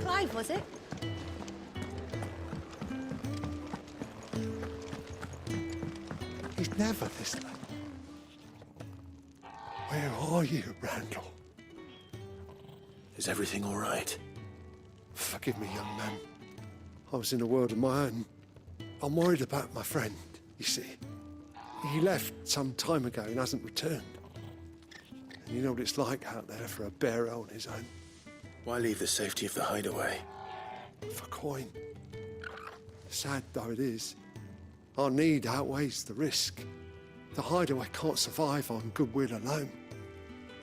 Clive, was it? He's never this late. Where are you, Randall? Is everything all right? Forgive me, young man. I was in a world of my own. I'm worried about my friend, you see. He left some time ago and hasn't returned. And you know what it's like out there for a bearer on his own. Why leave the safety of the hideaway? For coin. Sad though it is, our need outweighs the risk. The hideaway can't survive on goodwill alone.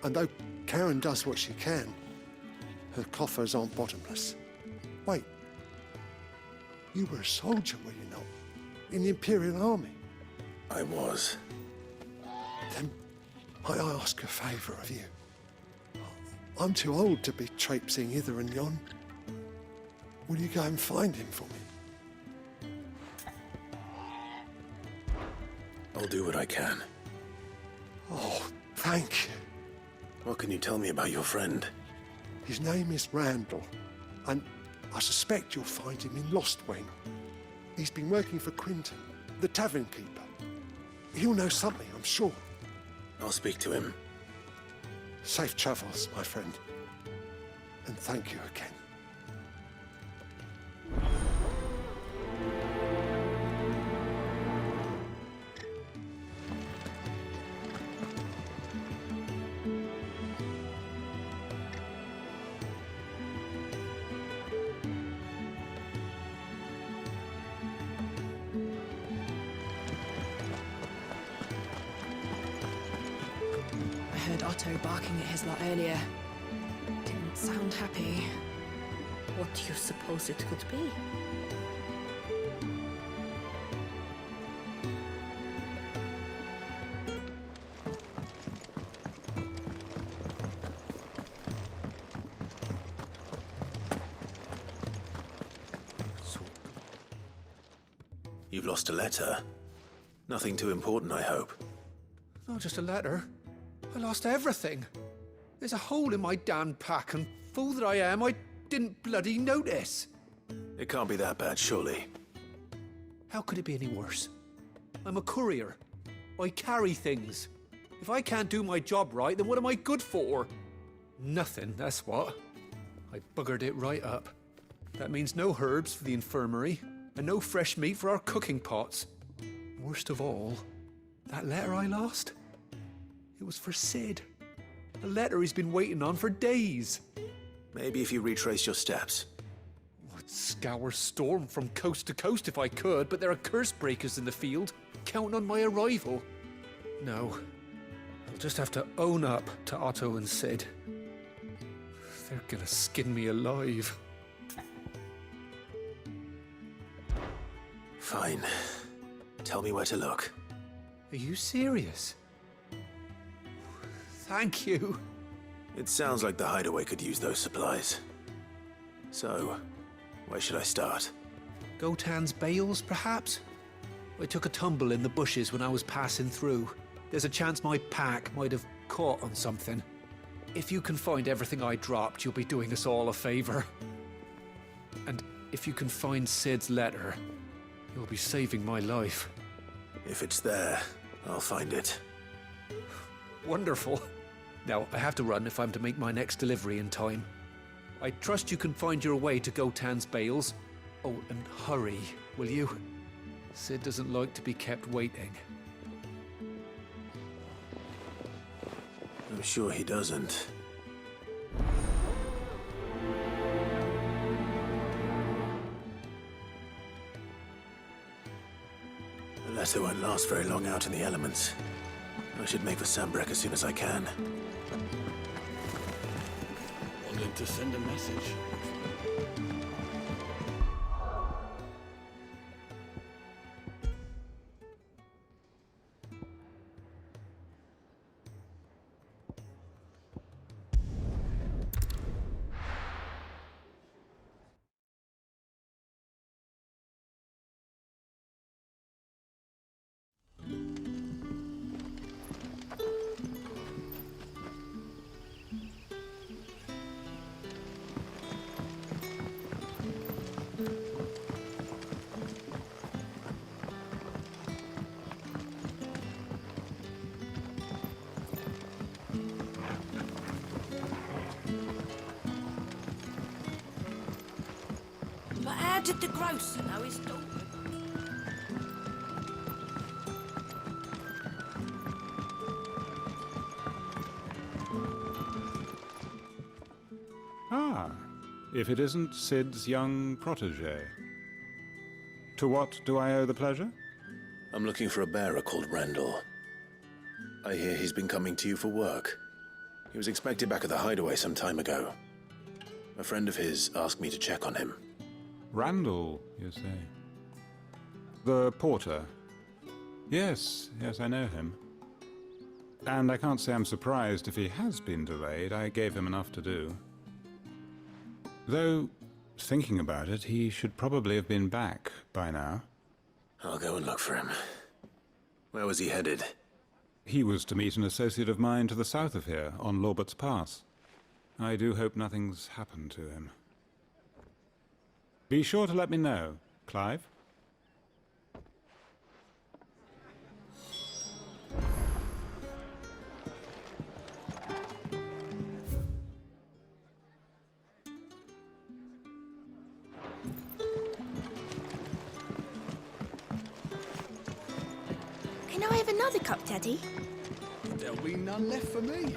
And though Karen does what she can, her coffers aren't bottomless. Wait, you were a soldier, were you not? In the Imperial Army? I was. Then might I ask a favour of you? I'm too old to be traipsing hither and yon. Will you go and find him for me? I'll do what I can. Oh, thank you. What can you tell me about your friend? His name is Randall, and I suspect you'll find him in Lost Wing. He's been working for Quinton, the tavern keeper. He'll know something, I'm sure. I'll speak to him. Safe travels, my friend. And thank you again. I heard Otto barking at his lot earlier. Didn't sound happy. What do you suppose it could be? You've lost a letter. Nothing too important, I hope. Not just a letter. I lost everything. There's a hole in my damn pack, and fool that I am, I didn't bloody notice. It can't be that bad, surely. How could it be any worse? I'm a courier. I carry things. If I can't do my job right, then what am I good for? Nothing, that's what. I buggered it right up. That means no herbs for the infirmary, and no fresh meat for our cooking pots. Worst of all, that letter I lost? It was for Sid. A letter he's been waiting on for days. Maybe if you retrace your steps. I'd scour Storm from coast to coast if I could, but there are curse breakers in the field, counting on my arrival. No, I'll just have to own up to Otto and Sid. They're gonna skin me alive. Fine. Tell me where to look. Are you serious? Thank you. It sounds like the hideaway could use those supplies. So, where should I start? Gotan's bales, perhaps? I took a tumble in the bushes when I was passing through. There's a chance my pack might have caught on something. If you can find everything I dropped, you'll be doing us all a favor. And if you can find Sid's letter, you'll be saving my life. If it's there, I'll find it. Wonderful. Now, I have to run if I'm to make my next delivery in time. I trust you can find your way to Gotan's bales. Oh, and hurry, will you? Sid doesn't like to be kept waiting. I'm sure he doesn't. The letter won't last very long out in the elements. I should make for Sambrek as soon as I can. Wanted to send a message. murdered the grocer, now his daughter. Ah, if it isn't Sid's young protege. To what do I owe the pleasure? I'm looking for a bearer called Randall. I hear he's been coming to you for work. He was expected back at the hideaway some time ago. A friend of his asked me to check on him. Randall, you say? The porter? Yes, I know him. And I can't say I'm surprised if he has been delayed. I gave him enough to do. Though, thinking about it, he should probably have been back by now. I'll go and look for him. Where was he headed? He was to meet an associate of mine to the south of here, on Lorbert's Pass. I do hope nothing's happened to him. Be sure to let me know, Clive. Can I have another cup, Daddy? There'll be none left for me.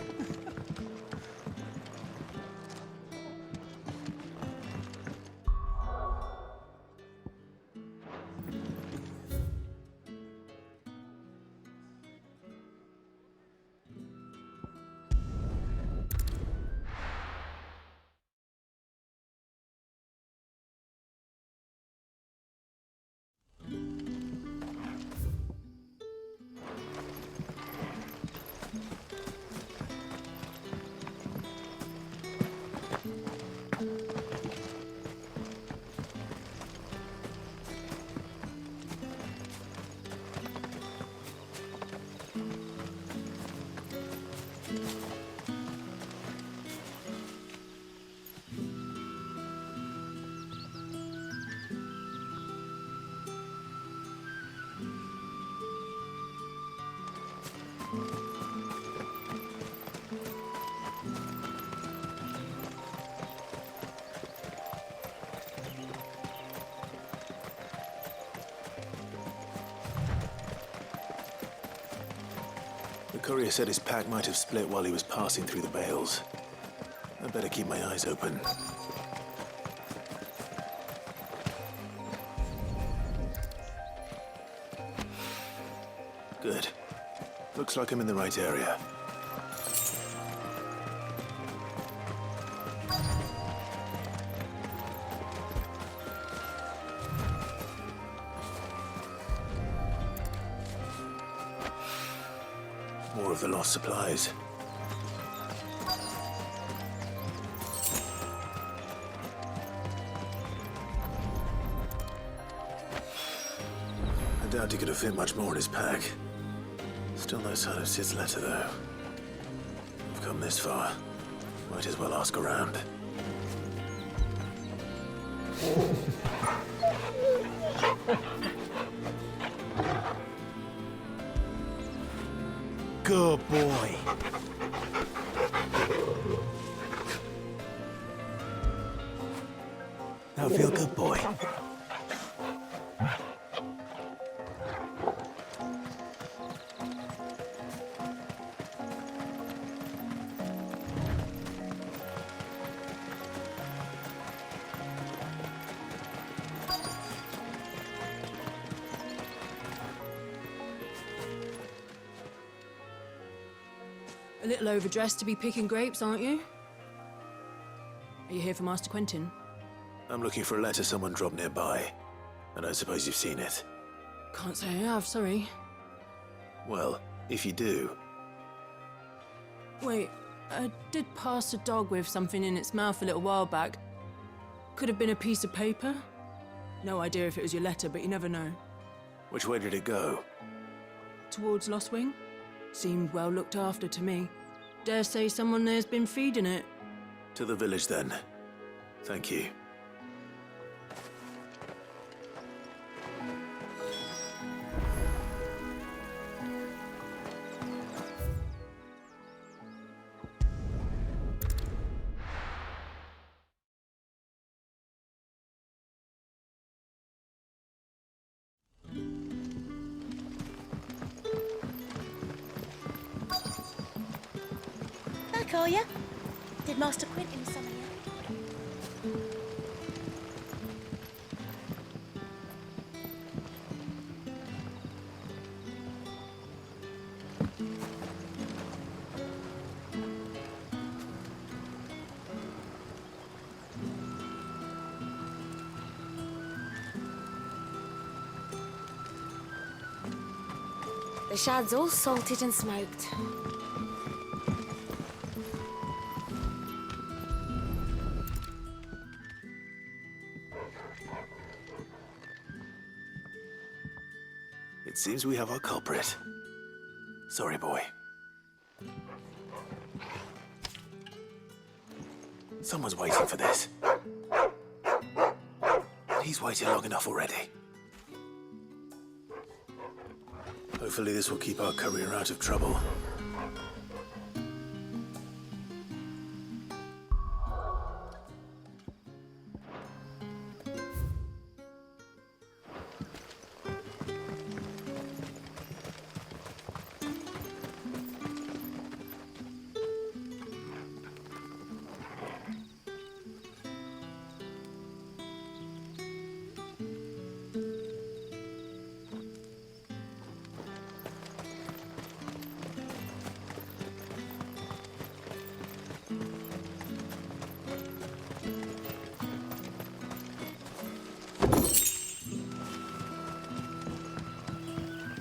The courier said his pack might have split while he was passing through the bales. I better keep my eyes open. Good. Looks like I'm in the right area. More of the lost supplies. I doubt he could have fit much more in his pack. Still no sign of Sid's letter, though. I've come this far. Might as well ask around. Good boy. Now feel good, boy. A little overdressed to be picking grapes, aren't you? Are you here for Master Quentin? I'm looking for a letter someone dropped nearby. I don't suppose you've seen it. Can't say I have, sorry. Well, if you do, Wait, I did pass a dog with something in its mouth a little while back. Could have been a piece of paper. No idea if it was your letter, but you never know. which way did it go? Towards Lost Wing? Seemed well looked after to me. Dare say someone there's been feeding it. To the village, then. Thank you. for you. Did Master Quentin summon you? The shad's all salted and smoked. It seems we have our culprit. Sorry, boy. Someone's waiting for this. He's waited long enough already. Hopefully this will keep our courier out of trouble.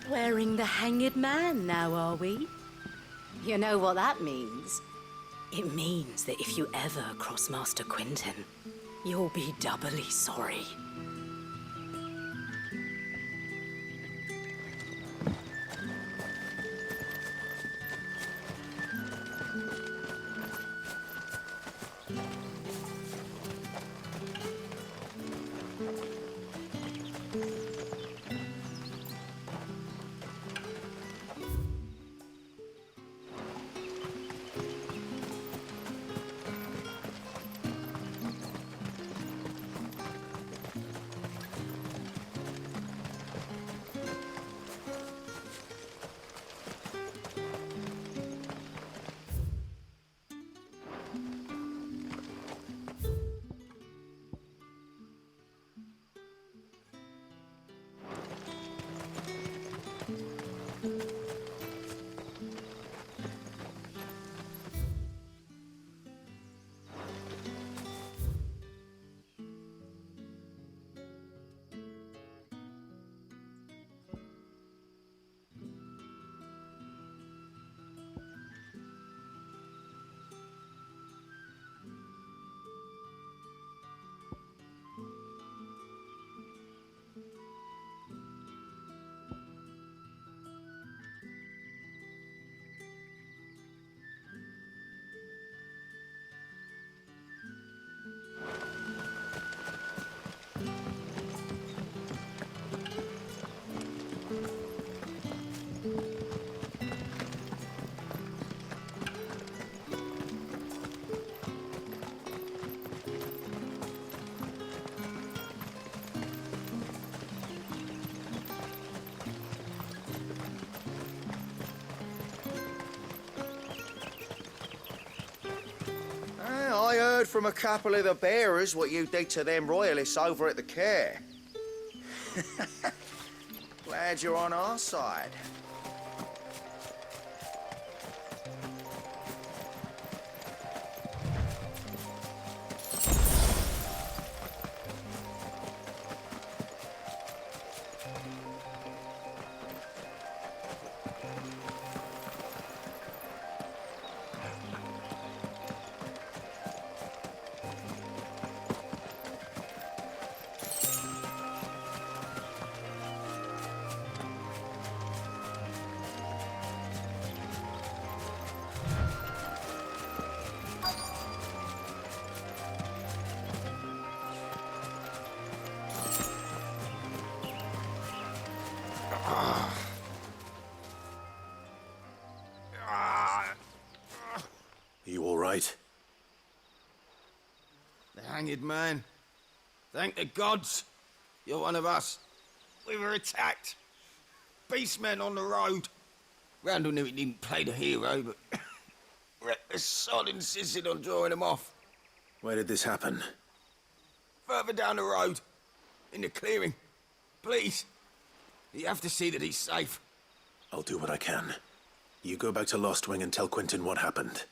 Wearing the hanged man now, are we? You know what that means? It means that if you ever cross Master Quentin, you'll be doubly sorry. I heard from a couple of the bearers what you did to them royalists over at the care. Glad you're on our side. Are you all right? The hanged man. Thank the gods. You're one of us. We were attacked. Beastmen on the road. Randall knew he didn't play the hero, but reckless sod insisted on drawing him off. Where did this happen? Further down the road. In the clearing. Please. You have to see that he's safe. I'll do what I can. You go back to Lost Wing and tell Quentin what happened.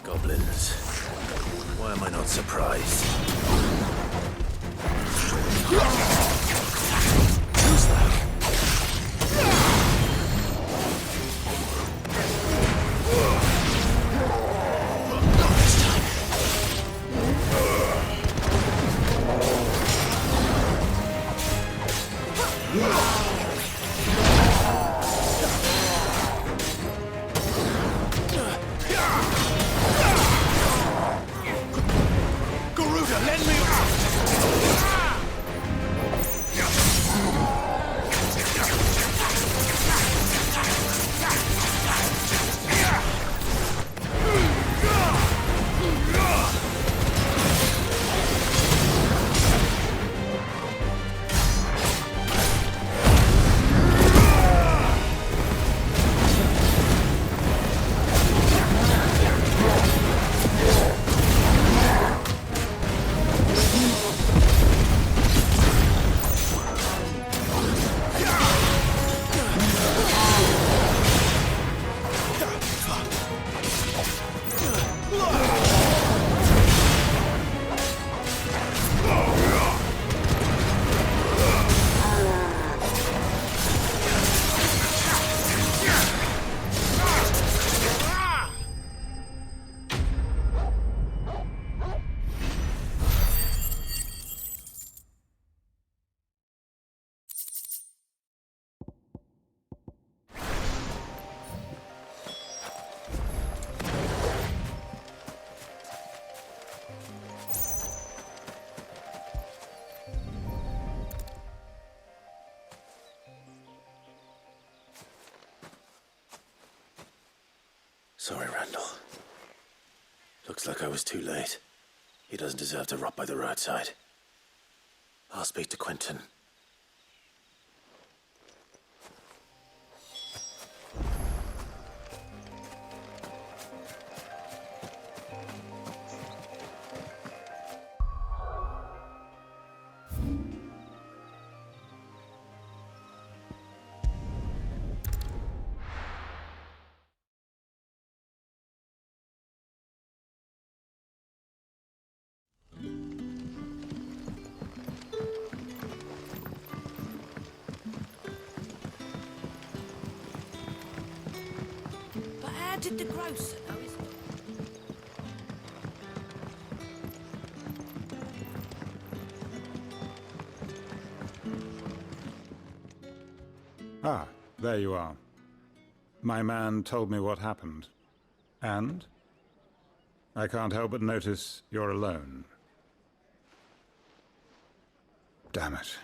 Goblins. Why am I not surprised? Who's that? Sorry, Randall. Looks like I was too late. He doesn't deserve to rot by the roadside. I'll speak to Quentin. But how did the grocer know his... Ah, there you are. My man told me what happened. And? I can't help but notice you're alone. Damn it.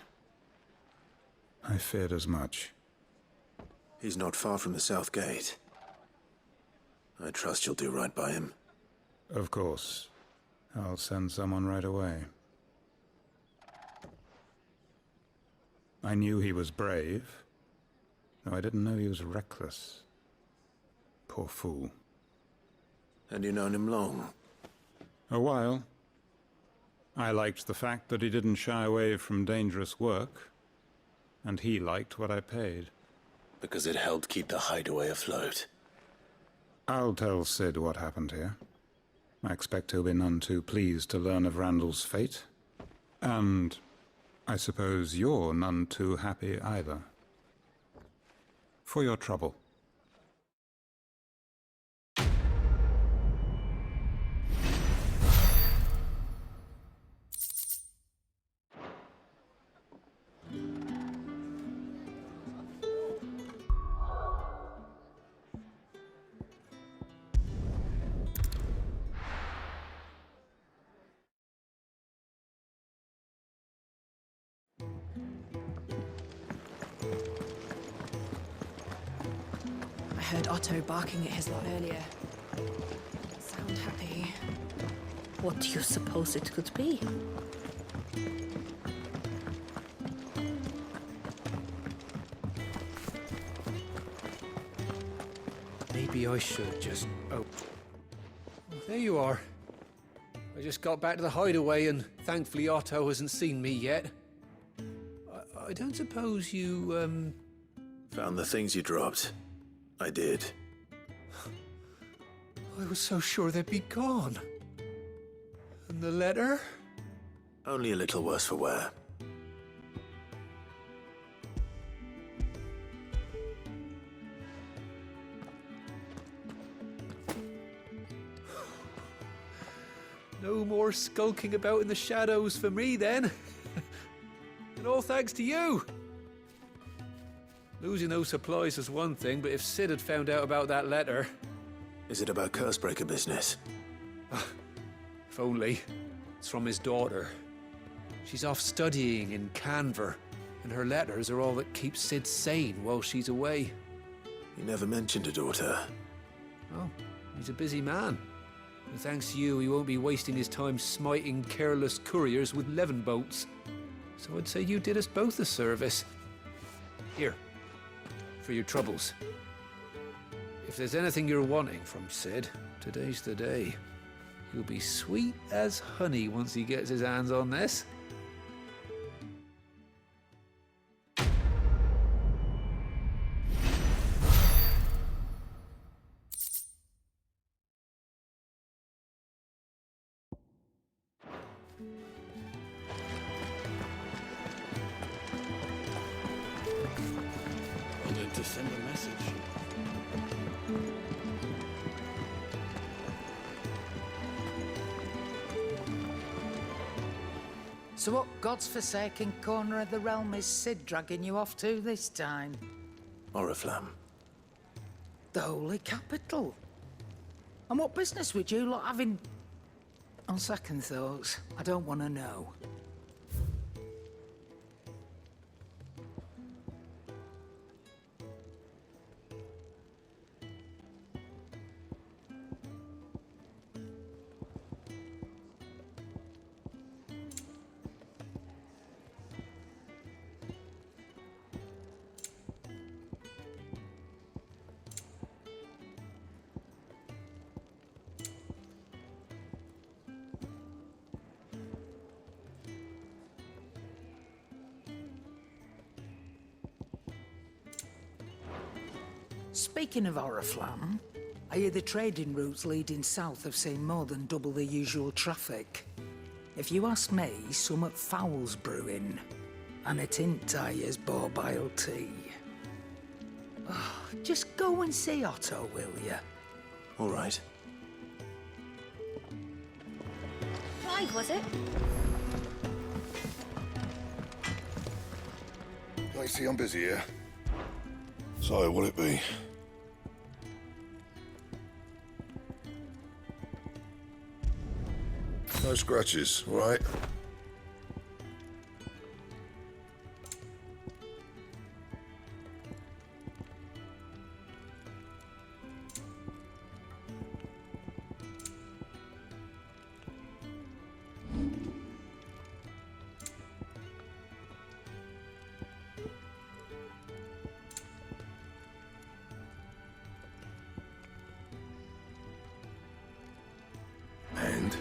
I feared as much. He's not far from the South Gate. I trust you'll do right by him. Of course. I'll send someone right away. I knew he was brave, though I didn't know he was reckless. Poor fool. And you known him long? A while. I liked the fact that he didn't shy away from dangerous work, and he liked what I paid. Because it helped keep the hideaway afloat. I'll tell Sid what happened here. I expect he'll be none too pleased to learn of Randall's fate. And I suppose you're none too happy either. For your trouble. I heard Otto barking at his lot earlier. What do you suppose it could be? Maybe I should just... Oh. Well, there you are. I just got back to the hideaway and thankfully Otto hasn't seen me yet. I don't suppose you, Found the things you dropped. I did. I was so sure they'd be gone. And the letter? Only a little worse for wear. No more skulking about in the shadows for me, then. And all thanks to you. Losing those supplies was one thing, but if Sid had found out about that letter... Is it about Cursebreaker business? If only. It's from his daughter. She's off studying in Canver, and her letters are all that keeps Sid sane while she's away. You never mentioned a daughter. Oh, he's a busy man. And thanks to you, he won't be wasting his time smiting careless couriers with levin boats. So I'd say you did us both a service. Here, for your troubles. If there's anything you're wanting from Sid, today's the day. He'll be sweet as honey once he gets his hands on this. Wanted to send a message. So what God's forsaken corner of the realm is Sid dragging you off to this time? Oriflamme. The Holy Capital. And what business would you lot having... On second thoughts, I don't want to know. Speaking of Oriflamme, I hear the trading routes leading south have seen more than double the usual traffic. If you ask me, summat foul's brewing, and it ain't Tyre's borbile tea. Oh, just go and see Otto, will you? All right. Clive, was it? I see I'm busy here. So, will it be? No scratches, all right? And?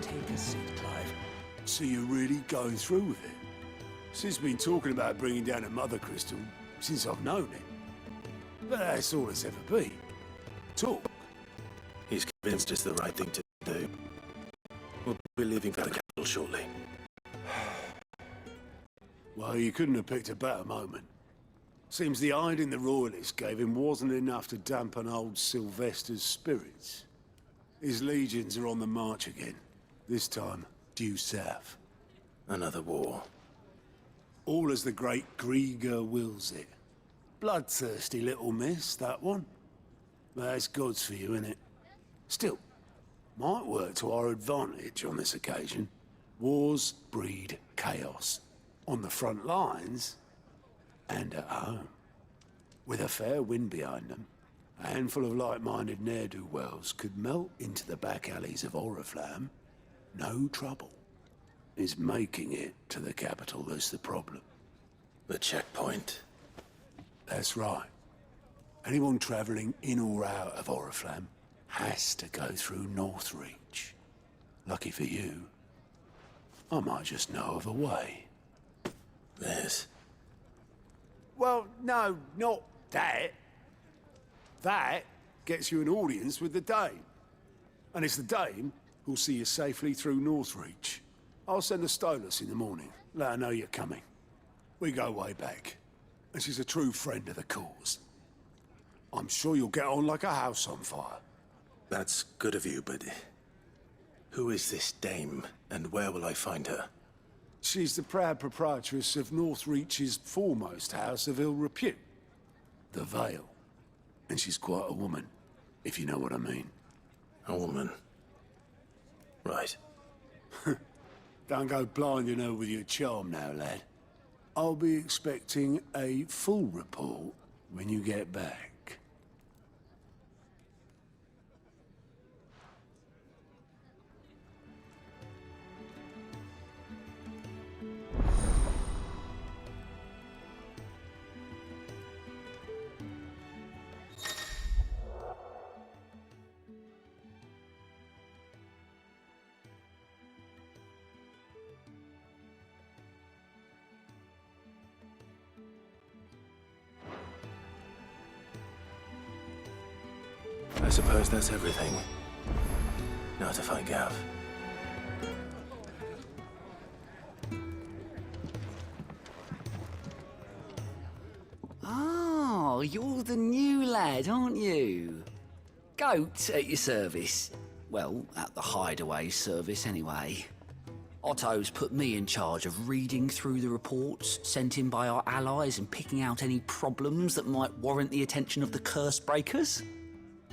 Take a seat, Clive. So you're really going through with it? Sid's been talking about bringing down a mother crystal since I've known him. But that's all it's ever been. Talk. He's convinced it's the right thing to do. We'll be leaving for the capital shortly. Well, you couldn't have picked a better moment. Seems the hiding the royalists gave him wasn't enough to dampen old Sylvester's spirits. His legions are on the march again. This time, due south. Another war. All as the great Grieger wills it. Bloodthirsty little miss, that one. But that's God's for you, innit? Still, might work to our advantage on this occasion. Wars breed chaos. On the front lines and at home. With a fair wind behind them, a handful of like-minded ne'er-do-wells could melt into the back alleys of Oriflamme. No trouble. It's making it to the capital that's the problem. The checkpoint. That's right. Anyone travelling in or out of Oriflamme has to go through Northreach. Lucky for you, I might just know of a way. This? Well, no, not that. That gets you an audience with the Dame. And it's the Dame who'll see you safely through Northreach. I'll send a Stolas in the morning, let her know you're coming. We go way back, and she's a true friend of the cause. I'm sure you'll get on like a house on fire. That's good of you, but who is this dame, and where will I find her? She's the proud proprietress of Northreach's foremost house of ill repute, the Vale. And she's quite a woman, if you know what I mean. A woman? Right. Don't go blinding her with your charm now, lad. I'll be expecting a full report when you get back. I suppose that's everything. Now to find Gav. Oh, you're the new lad, aren't you? Goat at your service. Well, at the hideaway service, anyway. Otto's put me in charge of reading through the reports sent in by our allies and picking out any problems that might warrant the attention of the curse breakers.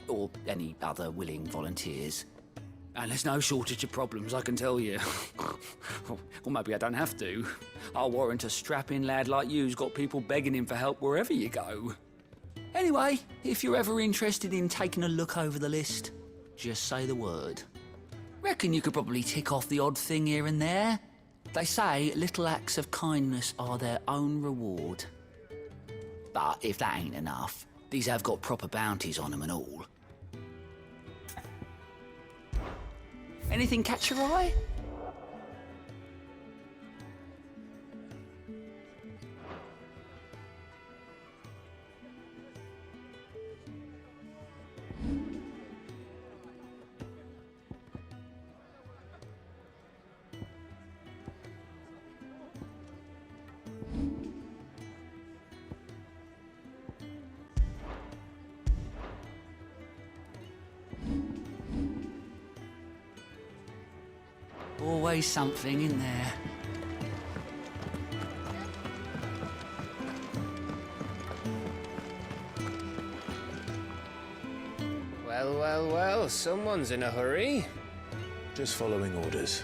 Or any other willing volunteers. And there's no shortage of problems, I can tell you. Or maybe I don't have to. I'll warrant a strapping lad like you's got people begging him for help wherever you go. Anyway, if you're ever interested in taking a look over the list, just say the word. Reckon you could probably tick off the odd thing here and there. They say little acts of kindness are their own reward. But if that ain't enough, these have got proper bounties on them and all. Anything catch your eye? Always something in there. Well, well, well, someone's in a hurry. Just following orders.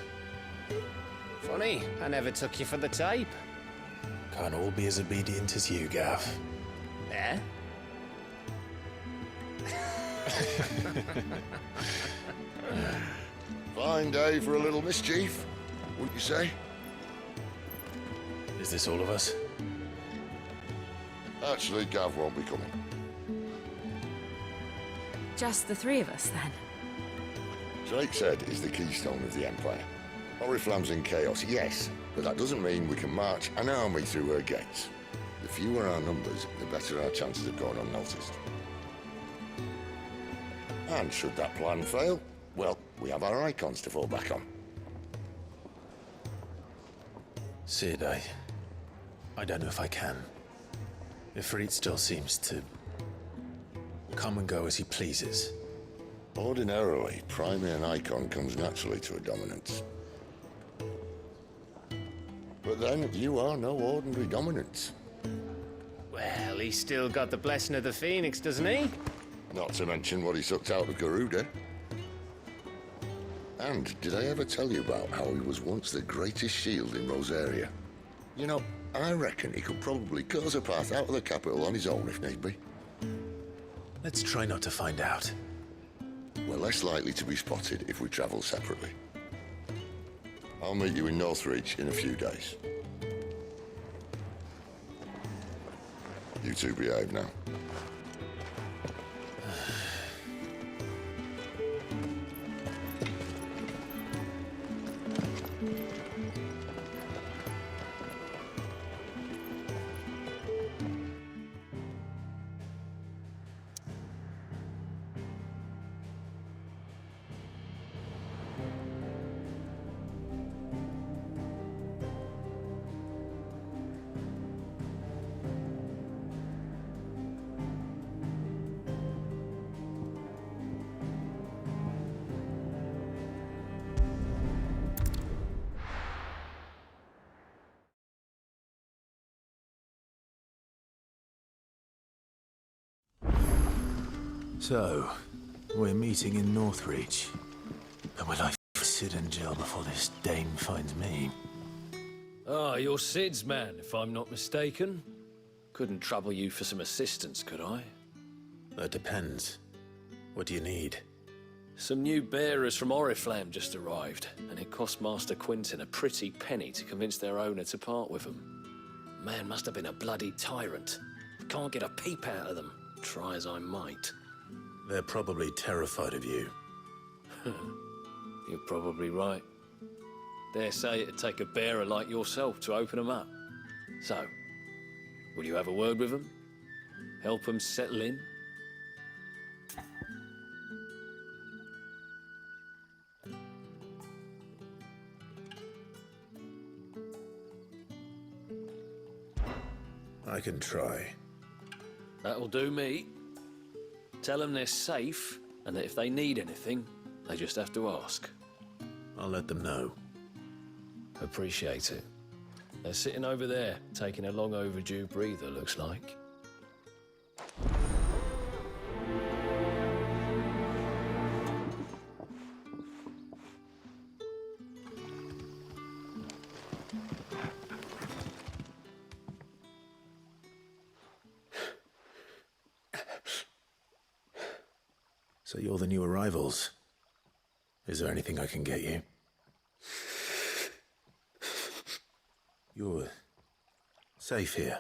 Funny, I never took you for the type. Can't all be as obedient as you, Gav. Eh? Fine day for a little mischief, wouldn't you say? Is this all of us? Actually, Gav won't be coming. Just the three of us, then? Drakeshead is the keystone of the Empire. Oriflamme's in chaos, yes, but that doesn't mean we can march an army through her gates. The fewer our numbers, the better our chances of going unnoticed. And should that plan fail, well, we have our icons to fall back on. Sid, I don't know if I can. Ifrit still seems to come and go as he pleases. Ordinarily, priming an icon comes naturally to a dominance. But then, you are no ordinary dominance. Well, he's still got the blessing of the Phoenix, doesn't he? Not to mention what he sucked out of Garuda. And did I ever tell you about how he was once the greatest shield in Rosaria? You know, I reckon he could probably cut us a path out of the capital on his own if need be. Let's try not to find out. We're less likely to be spotted if we travel separately. I'll meet you in Northreach in a few days. You two behave now. So, we're meeting in Northreach. And will I sit in jail before this dame finds me? Ah, you're Sid's man, if I'm not mistaken. Couldn't trouble you for some assistance, could I? That depends. What do you need? Some new bearers from Oriflamme just arrived, and it cost Master Quintin a pretty penny to convince their owner to part with them. Man must have been a bloody tyrant. Can't get a peep out of them, try as I might. They're probably terrified of you. You're probably right. Dare say it'd take a bearer like yourself to open them up. So, will you have a word with them? Help them settle in? I can try. That'll do me. Tell them they're safe, and that if they need anything, they just have to ask. I'll let them know. Appreciate it. They're sitting over there, taking a long overdue breather, looks like. So you're the new arrivals. Is there anything I can get you? You're safe here.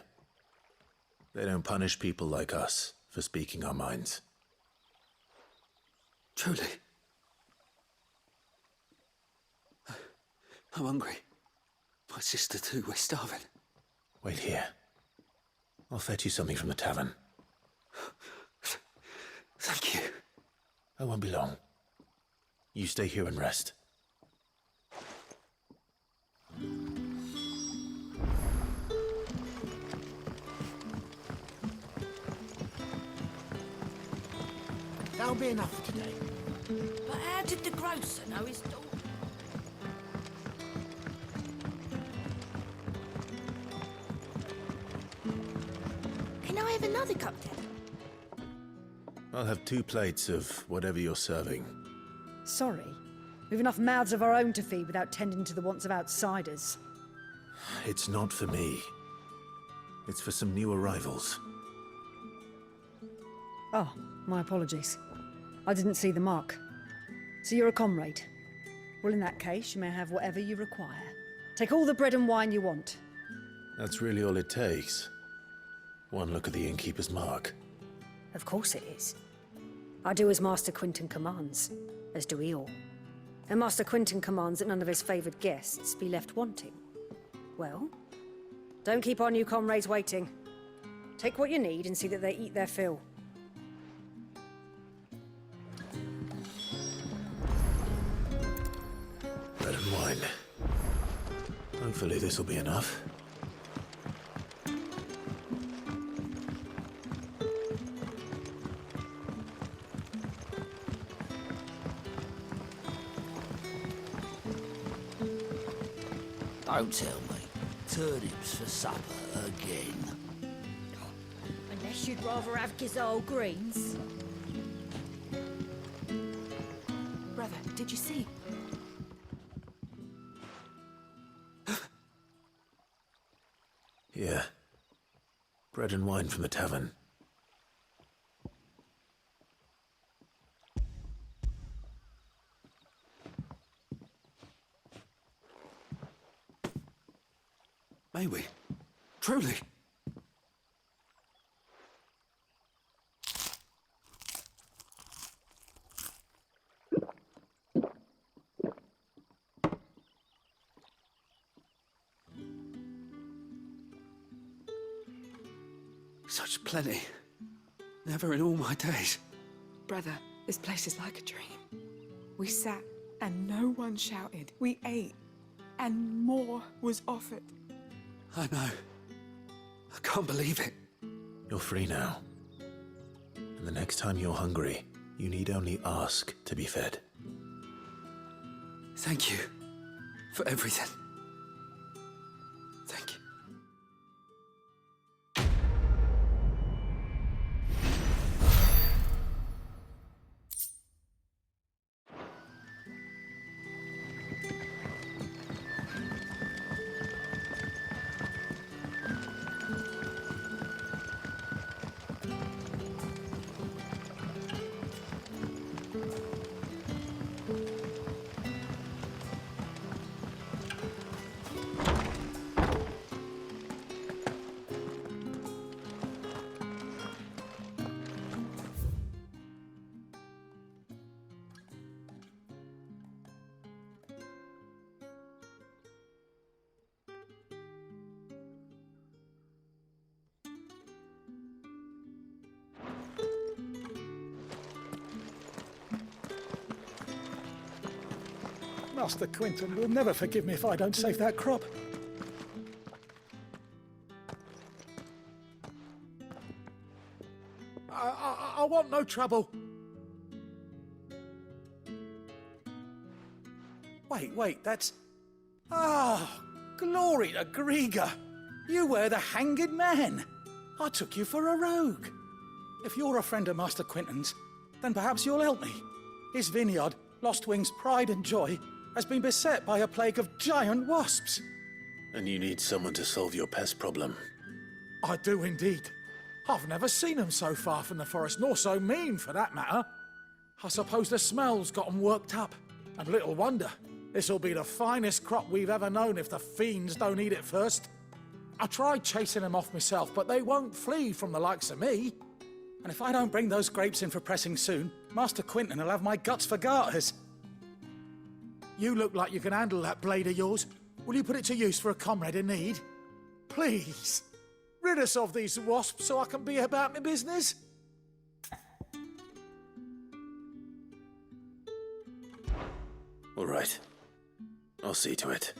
They don't punish people like us for speaking our minds. Truly. I'm hungry. My sister too, we're starving. Wait here. I'll fetch you something from the tavern. Thank you. I won't be long. You stay here and rest. That'll be enough today. But how did the grocer know his daughter? Can I have another cup, Dad? I'll have 2 plates of whatever you're serving. Sorry. We've enough mouths of our own to feed without tending to the wants of outsiders. It's not for me. It's for some new arrivals. Oh, my apologies. I didn't see the mark. So you're a comrade. Well, in that case, you may have whatever you require. Take all the bread and wine you want. That's really all it takes. One look at the innkeeper's mark. Of course it is. I do as Master Quintin commands, as do we all. And Master Quintin commands that none of his favoured guests be left wanting. Well, don't keep our new comrades waiting. Take what you need and see that they eat their fill. Bread and wine. Hopefully this'll be enough. Don't tell me. Turnips for supper again. Unless you'd rather have Gizal greens. Brother, did you see? Here. Bread and wine from the tavern. May we? Truly? Such plenty. Never in all my days. Brother, this place is like a dream. We sat and no one shouted. We ate and more was offered. I know. I can't believe it. You're free now. And the next time you're hungry, you need only ask to be fed. Thank you for everything. Thank you. Master Quinton will never forgive me if I don't save that crop. I want no trouble. Wait, that's... Ah, glory to Griga. You were the hanged man. I took you for a rogue. If you're a friend of Master Quinton's, then perhaps you'll help me. His vineyard, Lost Wing's pride and joy, has been beset by a plague of giant wasps. And you need someone to solve your pest problem. I do indeed. I've never seen them so far from the forest, nor so mean, for that matter. I suppose the smell's got 'em worked up. And little wonder. This'll be the finest crop we've ever known if the fiends don't eat it first. I tried chasing them off myself, but they won't flee from the likes of me. And if I don't bring those grapes in for pressing soon, Master Quinton will have my guts for garters. You look like you can handle that blade of yours. Will you put it to use for a comrade in need? Please, rid us of these wasps so I can be about my business. All right. I'll see to it.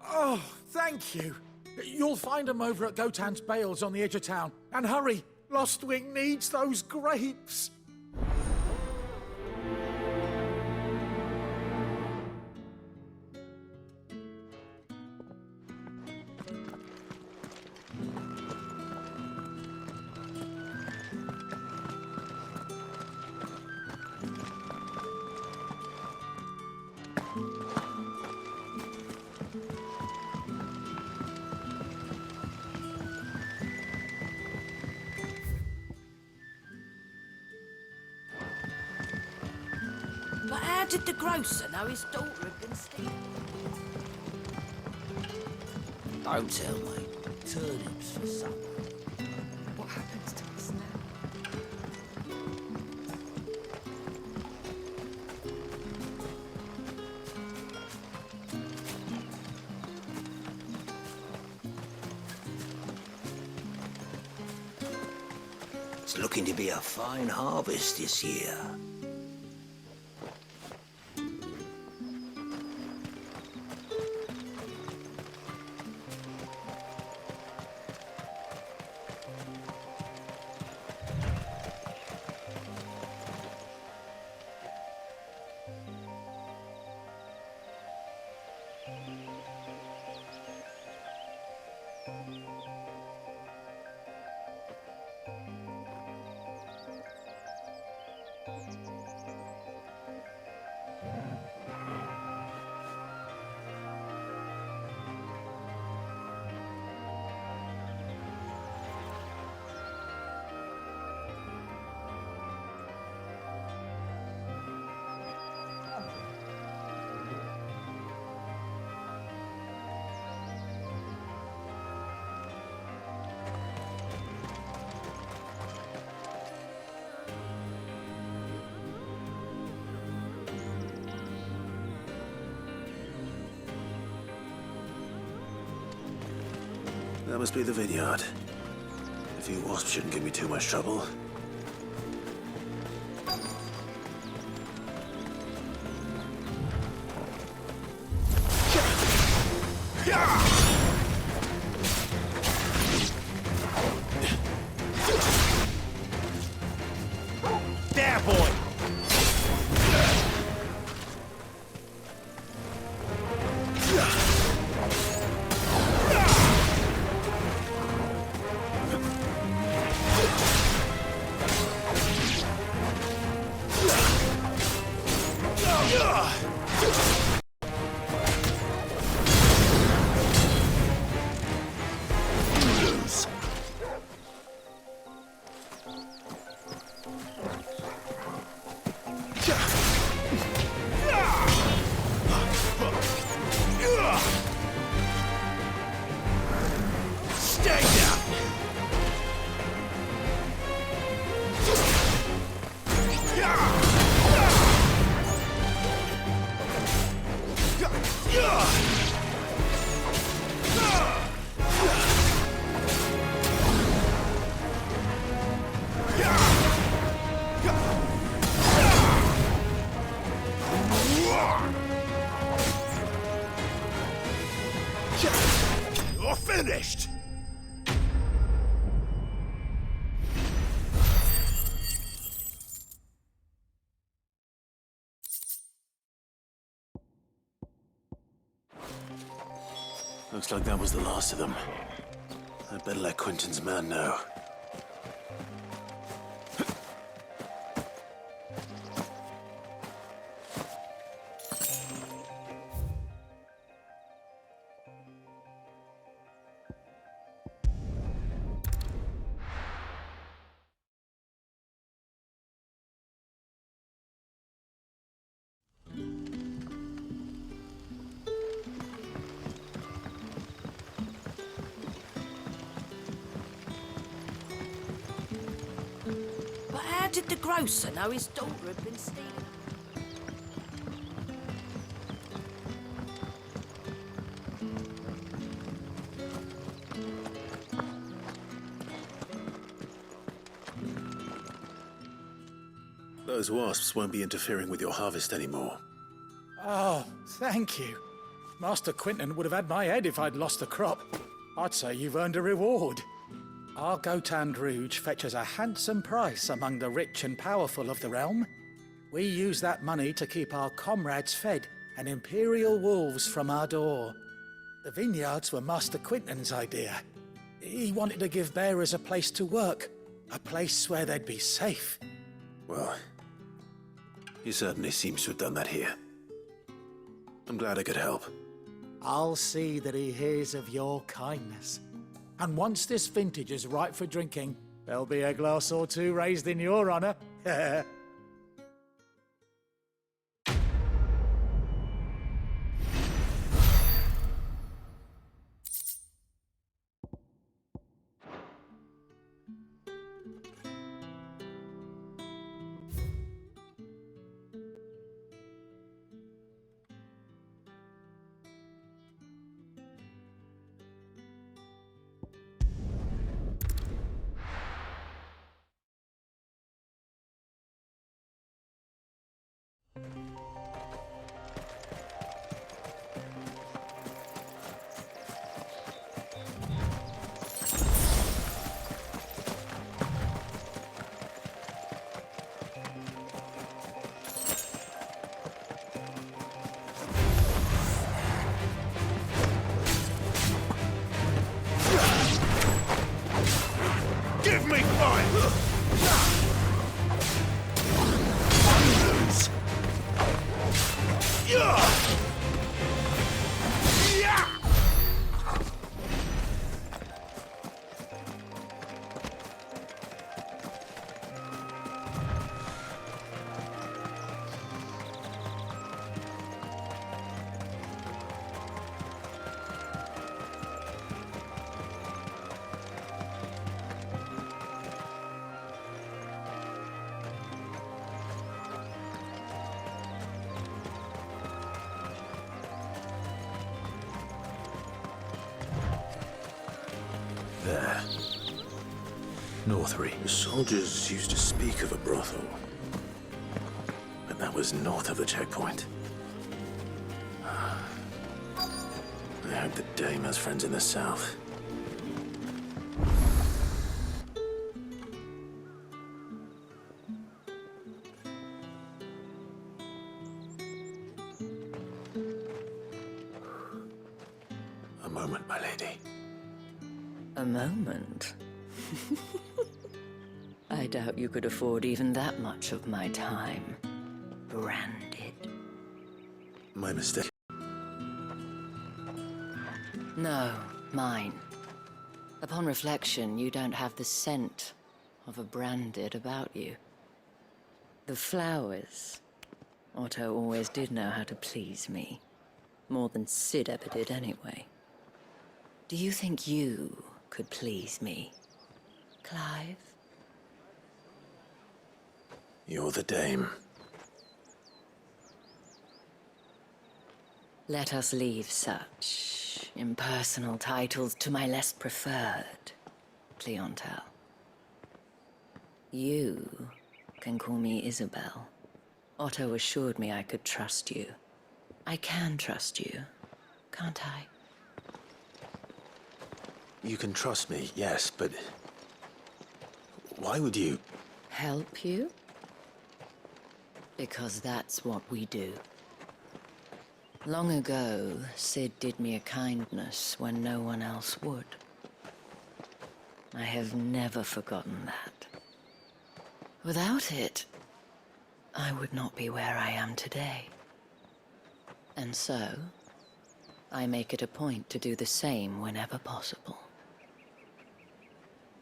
Oh, thank you. You'll find them over at Gotan's Bales on the edge of town. And hurry, Lostwing needs those grapes. But how did the grocer know his daughter had been stealing? Don't tell me. Turnips for supper. What happens to us now? It's looking to be a fine harvest this year. must be the vineyard. A few wasps shouldn't give me too much trouble. There, boy! Stay down! You're finished! Looks like that was the last of them. I'd better let Quentin's man know. But how did the grocer know his daughter had been stealing? Those wasps won't be interfering with your harvest anymore. Oh, thank you. Master Quinton would have had my head if I'd lost the crop. I'd say you've earned a reward. Our Gotand Rouge fetches a handsome price among the rich and powerful of the realm. We use that money to keep our comrades fed and imperial wolves from our door. The vineyards were Master Quinton's idea. He wanted to give bearers a place to work, a place where they'd be safe. Well, he certainly seems to have done that here. I'm glad I could help. I'll see that he hears of your kindness. And once this vintage is ripe for drinking, there'll be a glass or two raised in your honor. Give me fire! there. Northry. The soldiers used to speak of a brothel. But that was north of the checkpoint. I hope the dame has friends in the south. A moment, my lady. A moment? I doubt you could afford even that much of my time. Branded. My mistake. No, mine. Upon reflection, you don't have the scent of a branded about you. The flowers. Otto always did know how to please me. More than Sid ever did anyway. Do you think you could please me, Clive? You're the dame. Let us leave such impersonal titles to my less preferred clientele. You can call me Isabel. Otto assured me I could trust you. I can trust you, can't I? You can trust me, yes, but... why would you... Help you? Because that's what we do. Long ago, Sid did me a kindness when no one else would. I have never forgotten that. Without it, I would not be where I am today. And so, I make it a point to do the same whenever possible.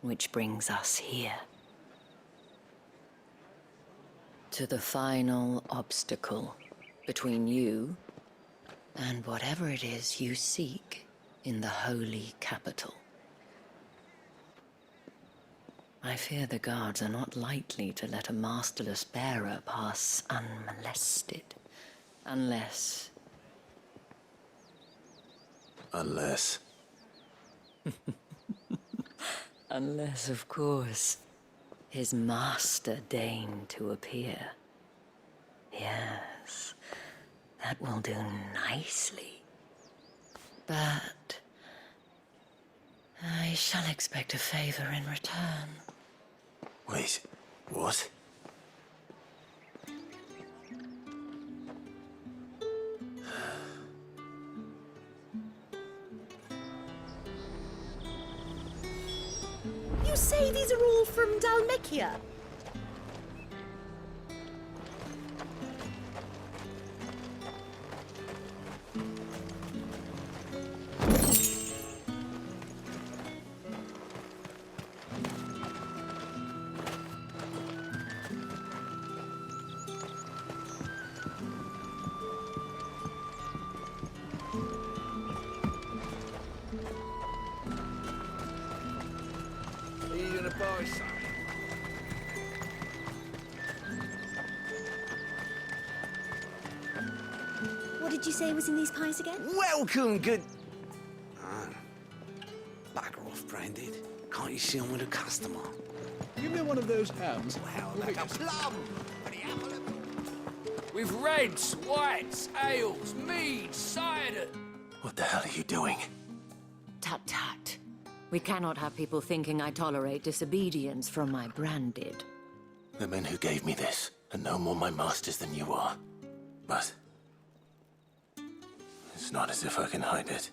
Which brings us here. To the final obstacle between you and whatever it is you seek in the holy capital. I fear the guards are not likely to let a masterless bearer pass unmolested. Unless... Unless... Unless, of course, his master deigned to appear. Yes, that will do nicely. But I shall expect a favor in return. Wait, what? You say these are all from Dalmekia? What did you say was in these pies again? Welcome, good... Bugger off, Branded. Can't you see I'm with a customer? Give me one of those hams. Well, like a plum! With reds, whites, ales, meads, cider. What the hell are you doing? Tut tut. We cannot have people thinking I tolerate disobedience from my branded. The men who gave me this are no more my masters than you are. But... it's not as if I can hide it.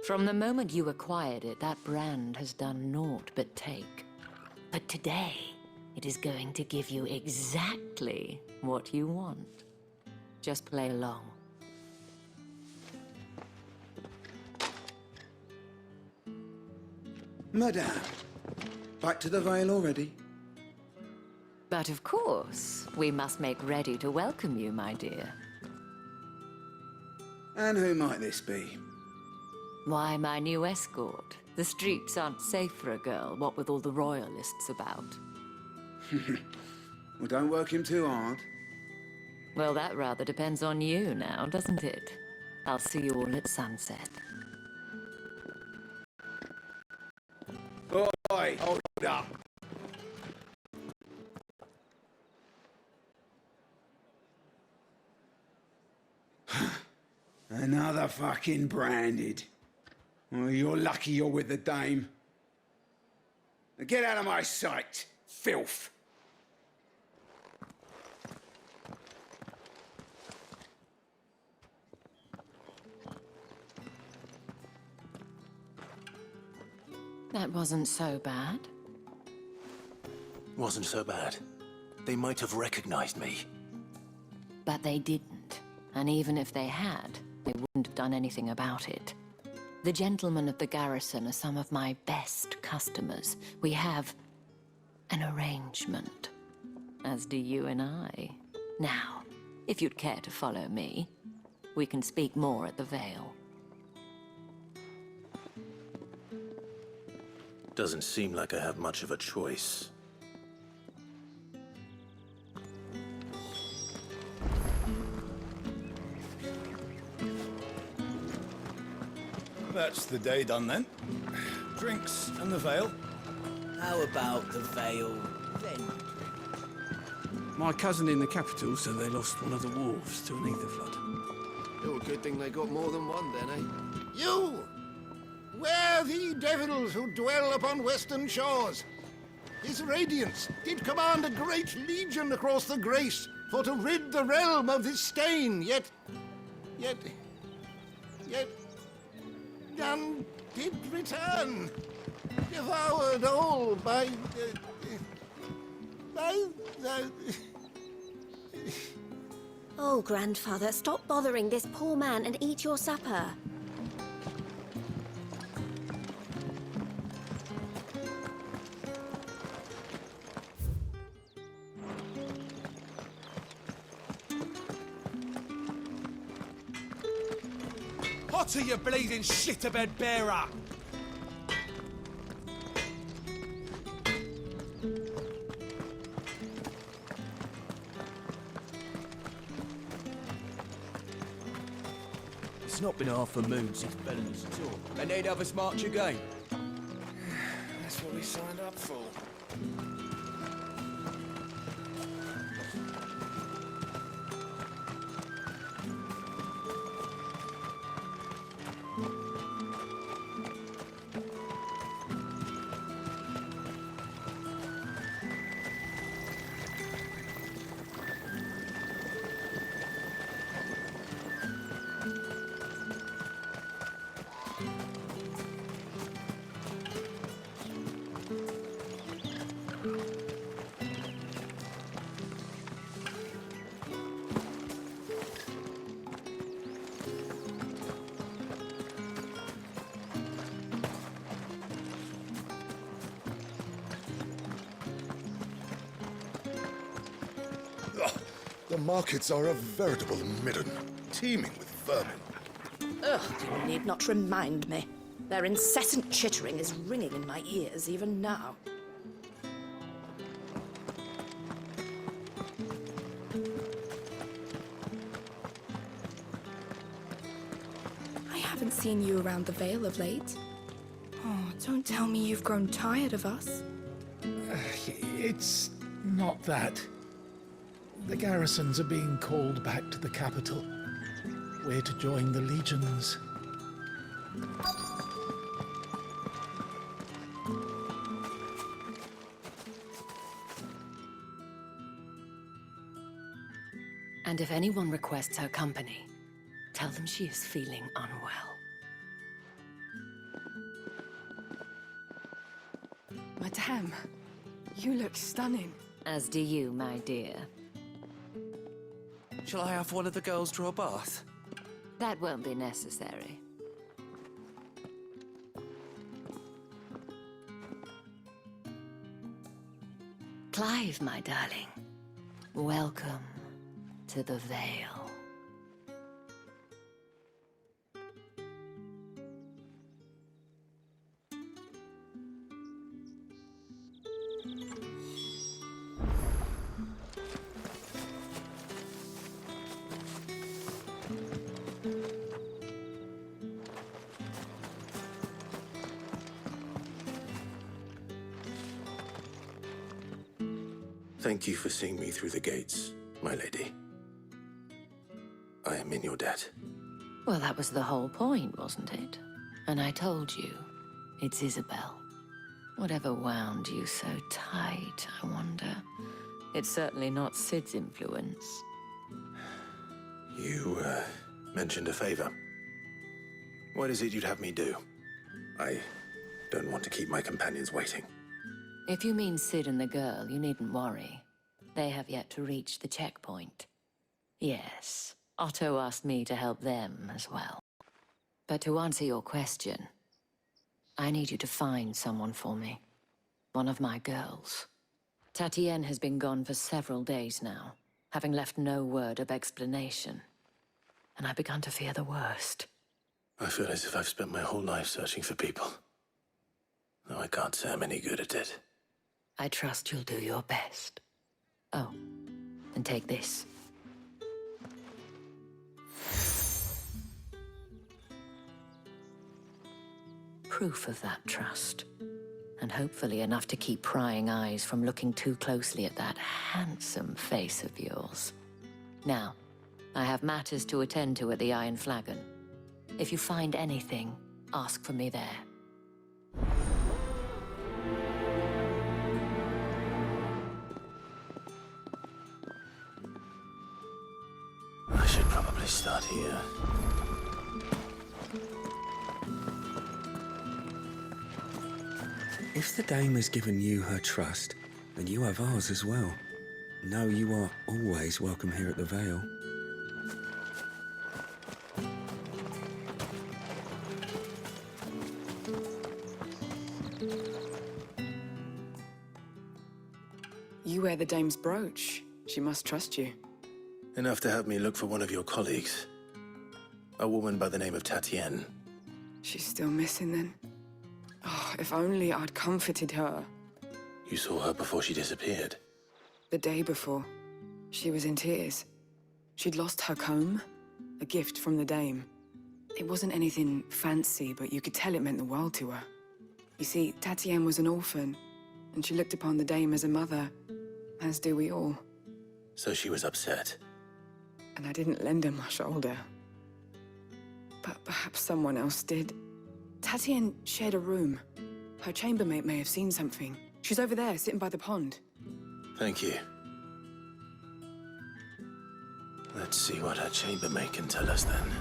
From the moment you acquired it, that brand has done naught but take. But today, it is going to give you exactly what you want. Just play along. Madame, back to the Vale already? But of course, we must make ready to welcome you, my dear. And who might this be? Why, my new escort. The streets aren't safe for a girl, what with all the royalists about. Well, don't work him too hard. Well, that rather depends on you now, doesn't it? I'll see you all at sunset. Oh, Oi, hold up. Another fucking branded. Well, you're lucky you're with the dame. Now get out of my sight, filth. That wasn't so bad. Wasn't so bad. They might have recognized me. But they didn't. And even if they had, they wouldn't have done anything about it. The gentlemen of the garrison are some of my best customers. We have an arrangement, as do you and I. Now, if you'd care to follow me, we can speak more at the Vale. Doesn't seem like I have much of a choice. That's the day done then. Drinks and the Vale. How about the Vale then? My cousin in the capital said they lost one of the wolves to an ether flood. Oh, good thing they got more than one then, eh? You! Where the devils who dwell upon western shores? His radiance did command a great legion across the Grace for to rid the realm of this stain, yet none did return, devoured all by the... Oh, grandfather, stop bothering this poor man and eat your supper. Hotter, you bleeding shit-a-bed bearer! It's not been half a moon since Bellen's tour. And they'd have us march again. That's what we signed up for. The markets are a veritable midden, teeming with vermin. Ugh, you need not remind me. Their incessant chittering is ringing in my ears even now. I haven't seen you around the Vale of late. Oh, don't tell me you've grown tired of us. It's not that. The garrisons are being called back to the capital. We're to join the legions. And if anyone requests her company, tell them she is feeling unwell. Madame, you look stunning. As do you, my dear. Shall I have one of the girls draw a bath? That won't be necessary. Clive, my darling. Welcome to the Vale. Thank you for seeing me through the gates, my lady. I am in your debt. Well, that was the whole point, wasn't it? And I told you, it's Isabel. Whatever wound you so tight, I wonder. It's certainly not Sid's influence. You, mentioned a favor. What is it you'd have me do? I don't want to keep my companions waiting. If you mean Sid and the girl, you needn't worry. They have yet to reach the checkpoint. Yes, Otto asked me to help them as well. But to answer your question, I need you to find someone for me. One of my girls. Tatienne has been gone for several days now, having left no word of explanation. And I've begun to fear the worst. I feel as if I've spent my whole life searching for people. Though I can't say I'm any good at it. I trust you'll do your best. Oh, and take this. Proof of that trust. And hopefully enough to keep prying eyes from looking too closely at that handsome face of yours. Now, I have matters to attend to at the Iron Flagon. If you find anything, ask for me there. I should probably start here. If the dame has given you her trust, then you have ours as well. Know you are always welcome here at the Vale. You wear the dame's brooch. She must trust you. Enough to have me look for one of your colleagues. A woman by the name of Tatienne. She's still missing then. Oh, if only I'd comforted her. You saw her before she disappeared. The day before, she was in tears. She'd lost her comb, a gift from the dame. It wasn't anything fancy, but you could tell it meant the world to her. You see, Tatienne was an orphan, and she looked upon the dame as a mother, as do we all. So she was upset. And I didn't lend her my shoulder. But perhaps someone else did. Tatienne shared a room. Her chambermaid may have seen something. She's over there, sitting by the pond. Thank you. Let's see what her chambermaid can tell us then.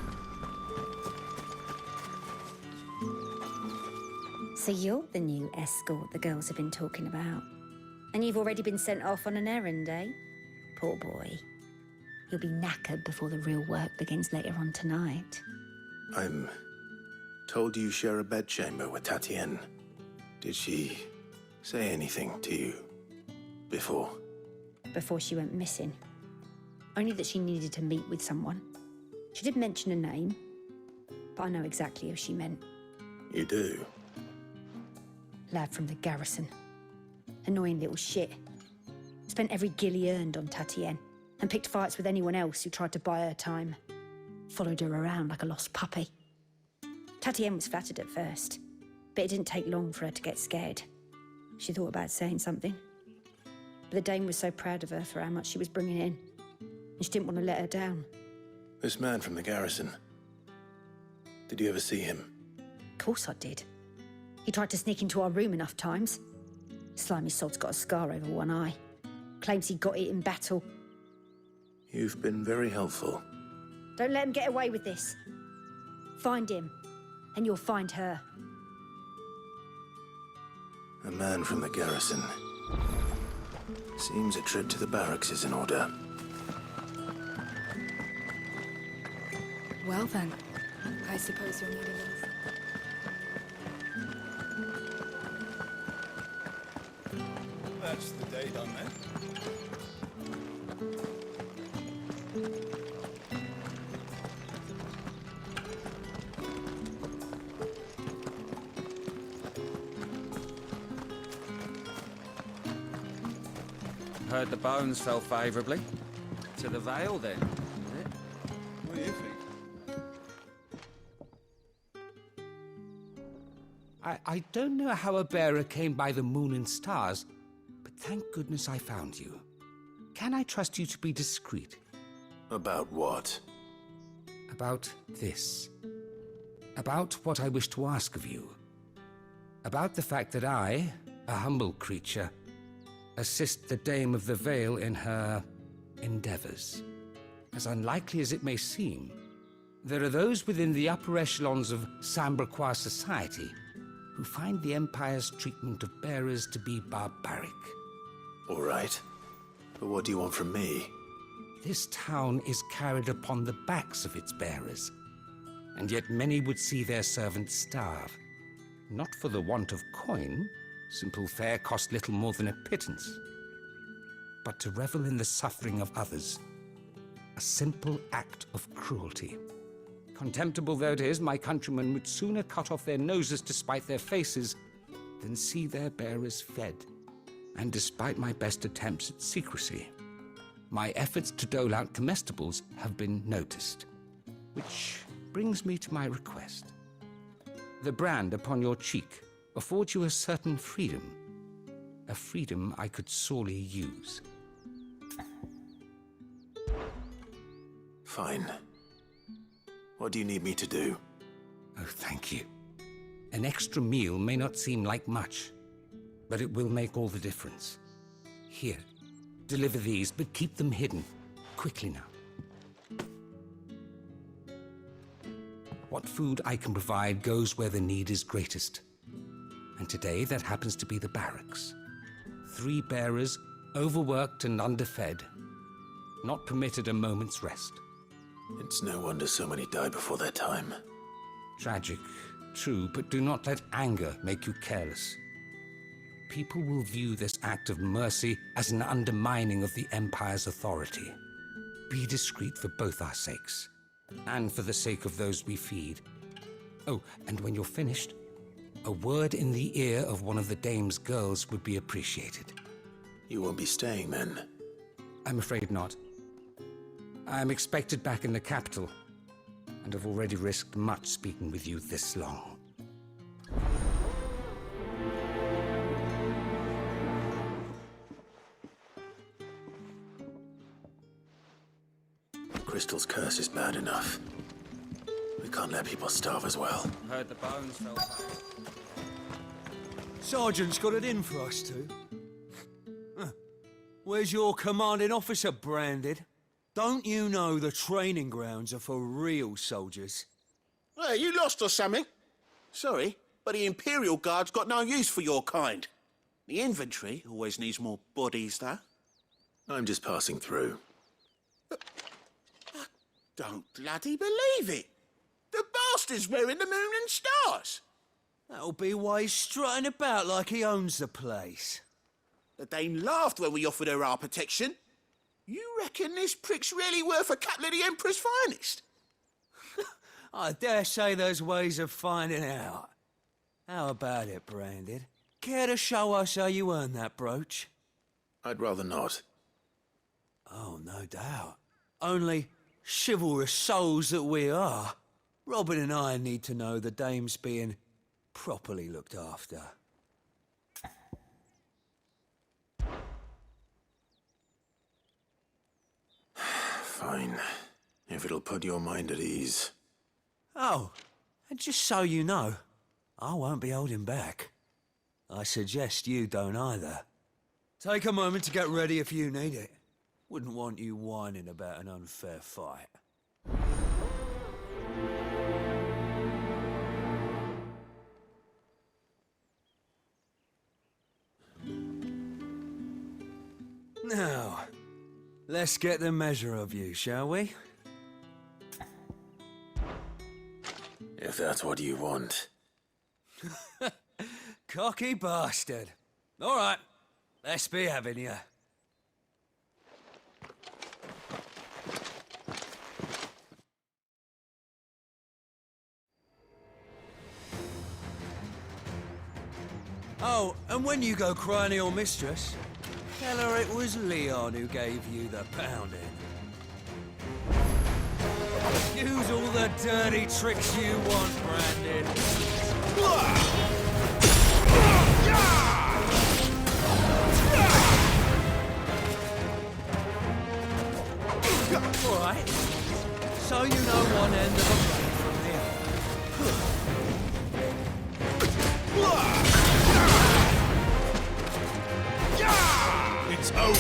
So you're the new escort the girls have been talking about. And you've already been sent off on an errand, eh? Poor boy. You'll be knackered before the real work begins later on tonight. I'm told you share a bedchamber with Tatienne. Did she say anything to you before? Before she went missing. Only that she needed to meet with someone. She did mention a name, but I know exactly who she meant. You do? Lad from the garrison. Annoying little shit. Spent every guil he earned on Tatienne, and picked fights with anyone else who tried to buy her time. Followed her around like a lost puppy. Tatienne was flattered at first, but it didn't take long for her to get scared. She thought about saying something. But the dame was so proud of her for how much she was bringing in, and she didn't want to let her down. This man from the garrison. Did you ever see him? Of course I did. He tried to sneak into our room enough times. Slimy sod's got a scar over one eye. Claims he got it in battle. You've been very helpful. Don't let him get away with this. Find him, and you'll find her. A man from the garrison. Seems a trip to the barracks is in order. Well then, I suppose you'll need a little... That's the day done then. Heard the bones fell favourably. To the Vale, then, is it? What do you think? I don't know how a bearer came by the moon and stars, but thank goodness I found you. can I trust you to be discreet? About what? About this. About what I wish to ask of you. About the fact that I, a humble creature, assist the Dame of the Vale in her endeavors. As unlikely as it may seem, there are those within the upper echelons of Sambrequois society who find the Empire's treatment of bearers to be barbaric. All right. But what do you want from me? This town is carried upon the backs of its bearers, and yet many would see their servants starve. Not for the want of coin, simple fare cost little more than a pittance, but to revel in the suffering of others, a simple act of cruelty. Contemptible though it is, my countrymen would sooner cut off their noses to spite their faces than see their bearers fed. And despite my best attempts at secrecy, my efforts to dole out comestibles have been noticed. Which brings me to my request. The brand upon your cheek affords you a certain freedom. A freedom I could sorely use. Fine. What do you need me to do? Oh, thank you. An extra meal may not seem like much, but it will make all the difference. Here, deliver these, but keep them hidden. Quickly now. What food I can provide goes where the need is greatest. And today, that happens to be the barracks. 3 bearers, overworked and underfed, not permitted a moment's rest. It's no wonder so many die before their time. Tragic, true, but do not let anger make you careless. People will view this act of mercy as an undermining of the Empire's authority. Be discreet for both our sakes, and for the sake of those we feed. Oh, and when you're finished, a word in the ear of one of the Dame's girls would be appreciated. You won't be staying then? I'm afraid not. I'm expected back in the capital, and have already risked much speaking with you this long. Crystal's curse is bad enough. We can't let people starve as well. I heard the bones fell back. Sergeant's got it in for us two. Where's your commanding officer branded? Don't you know the training grounds are for real soldiers? Hey, you lost or something? Sorry, but the Imperial Guard's got no use for your kind. The infantry always needs more bodies, though. I'm just passing through. I don't bloody believe it. The bastard's wearing the moon and stars. That'll be why he's strutting about like he owns the place. The Dane laughed when we offered her our protection. You reckon this prick's really worth a couple of the Emperor's finest? I dare say there's ways of finding out. How about it, Branded? Care to show us how you earned that brooch? I'd rather not. Oh, no doubt. Only chivalrous souls that we are, Robin and I need to know the dame's being properly looked after. Fine. If it'll put your mind at ease. Oh, and just so you know, I won't be holding back. I suggest you don't either. Take a moment to get ready if you need it. Wouldn't want you whining about an unfair fight. Now, let's get the measure of you, shall we? If that's what you want. Cocky bastard. All right, let's be having you. Oh, and when you go crying to your mistress, tell her it was Leon who gave you the pounding. Use all the dirty tricks you want, Brandon. one end of a blade from It's over.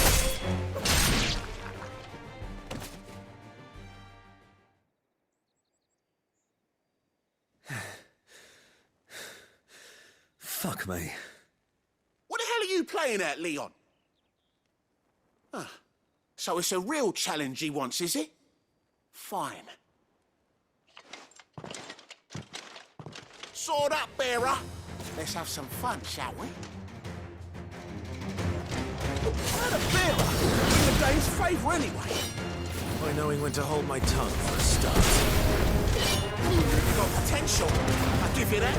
Fuck me. What the hell are you playing at, Leon? Ah, so it's a real challenge he wants, is it? Fine. Sword up, bearer. Let's have some fun, shall we? Why the bearer? In the dame's favour anyway. By knowing when to hold my tongue for a start. You've got potential. I'll give you that.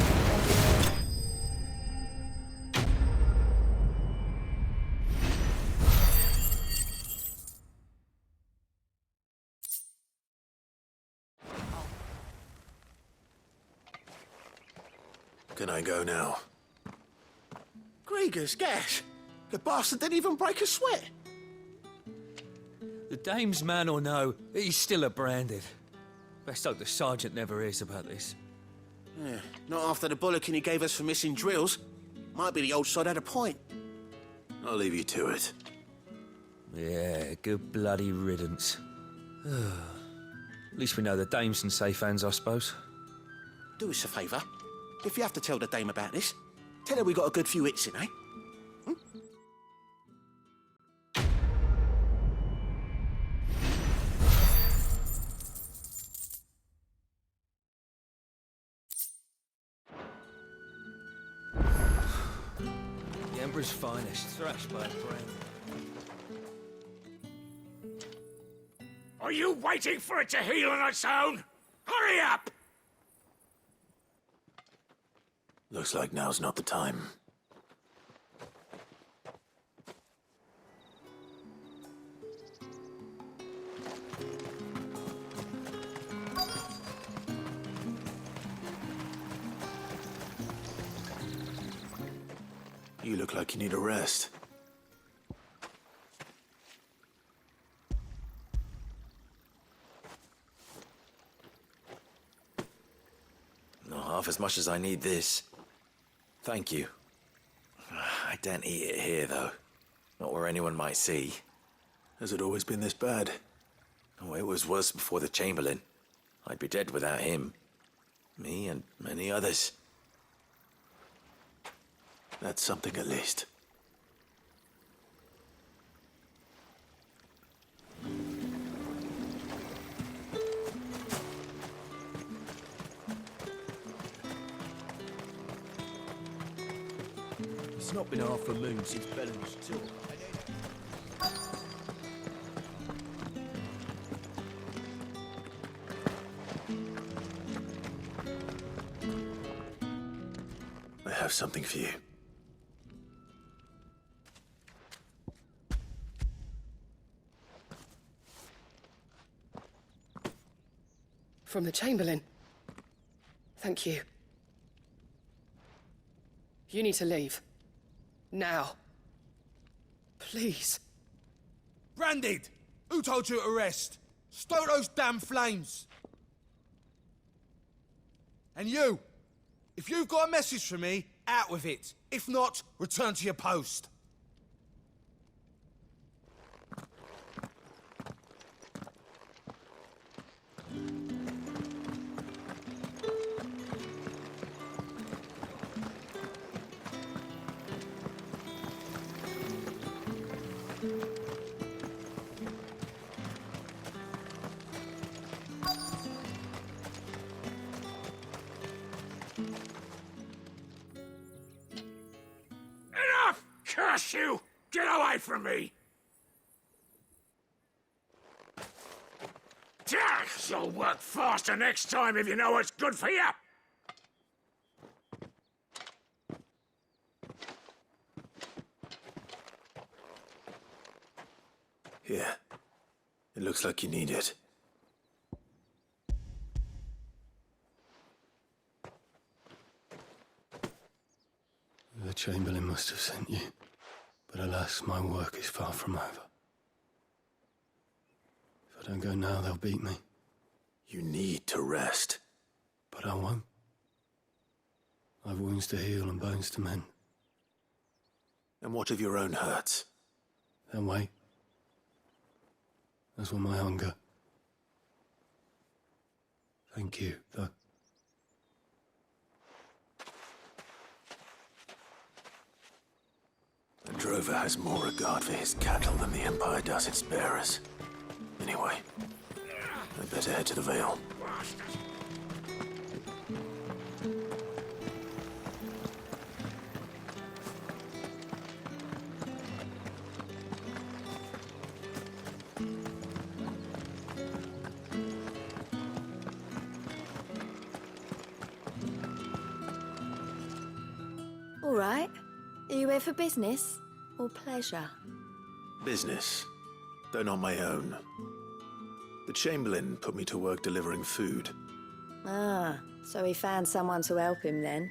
Can I go now? Grieger's gas. The bastard didn't even break a sweat. The dame's man or no, he's still a branded. Best hope the sergeant never hears about this. Yeah, not after the bollocking he gave us for missing drills. Might be the old sod had a point. I'll leave you to it. Yeah, good bloody riddance. At least we know the dame's in safe hands, I suppose. Do us a favour. If you have to tell the dame about this, tell her we got a good few hits in, eh? The Emperor's finest, thrashed by a friend. Are you waiting for it to heal on its own? Hurry up! Looks like now's not the time. You look like you need a rest. Not half as much as I need this. Thank you. I don't eat it here, though. Not where anyone might see. Has it always been this bad? Oh, it was worse before the Chamberlain. I'd be dead without him. Me and many others. That's something at least. It's not been half a moon since Bellum's tour. I have something for you. From the Chamberlain. Thank you. You need to leave. Now. Please. Branded! Who told you to rest? Stoke those damn flames! And you! If you've got a message for me, out with it. If not, return to your post. Enough! Curse you! Get away from me! You'll work faster next time if you know what's good for you! Here. It looks like you need it. The Chamberlain must have sent you, but alas, my work is far from over. If I don't go now, they'll beat me. You need to rest. But I won't. I've wounds to heal and bones to mend. And what of your own hurts? Then wait. As will my hunger. Thank you, though. The drover has more regard for his cattle than the Empire does its bearers. Anyway, I'd better head to the Vale. All right. Are you here for business or pleasure? Business, though not my own. The Chamberlain put me to work delivering food. Ah, so he found someone to help him then.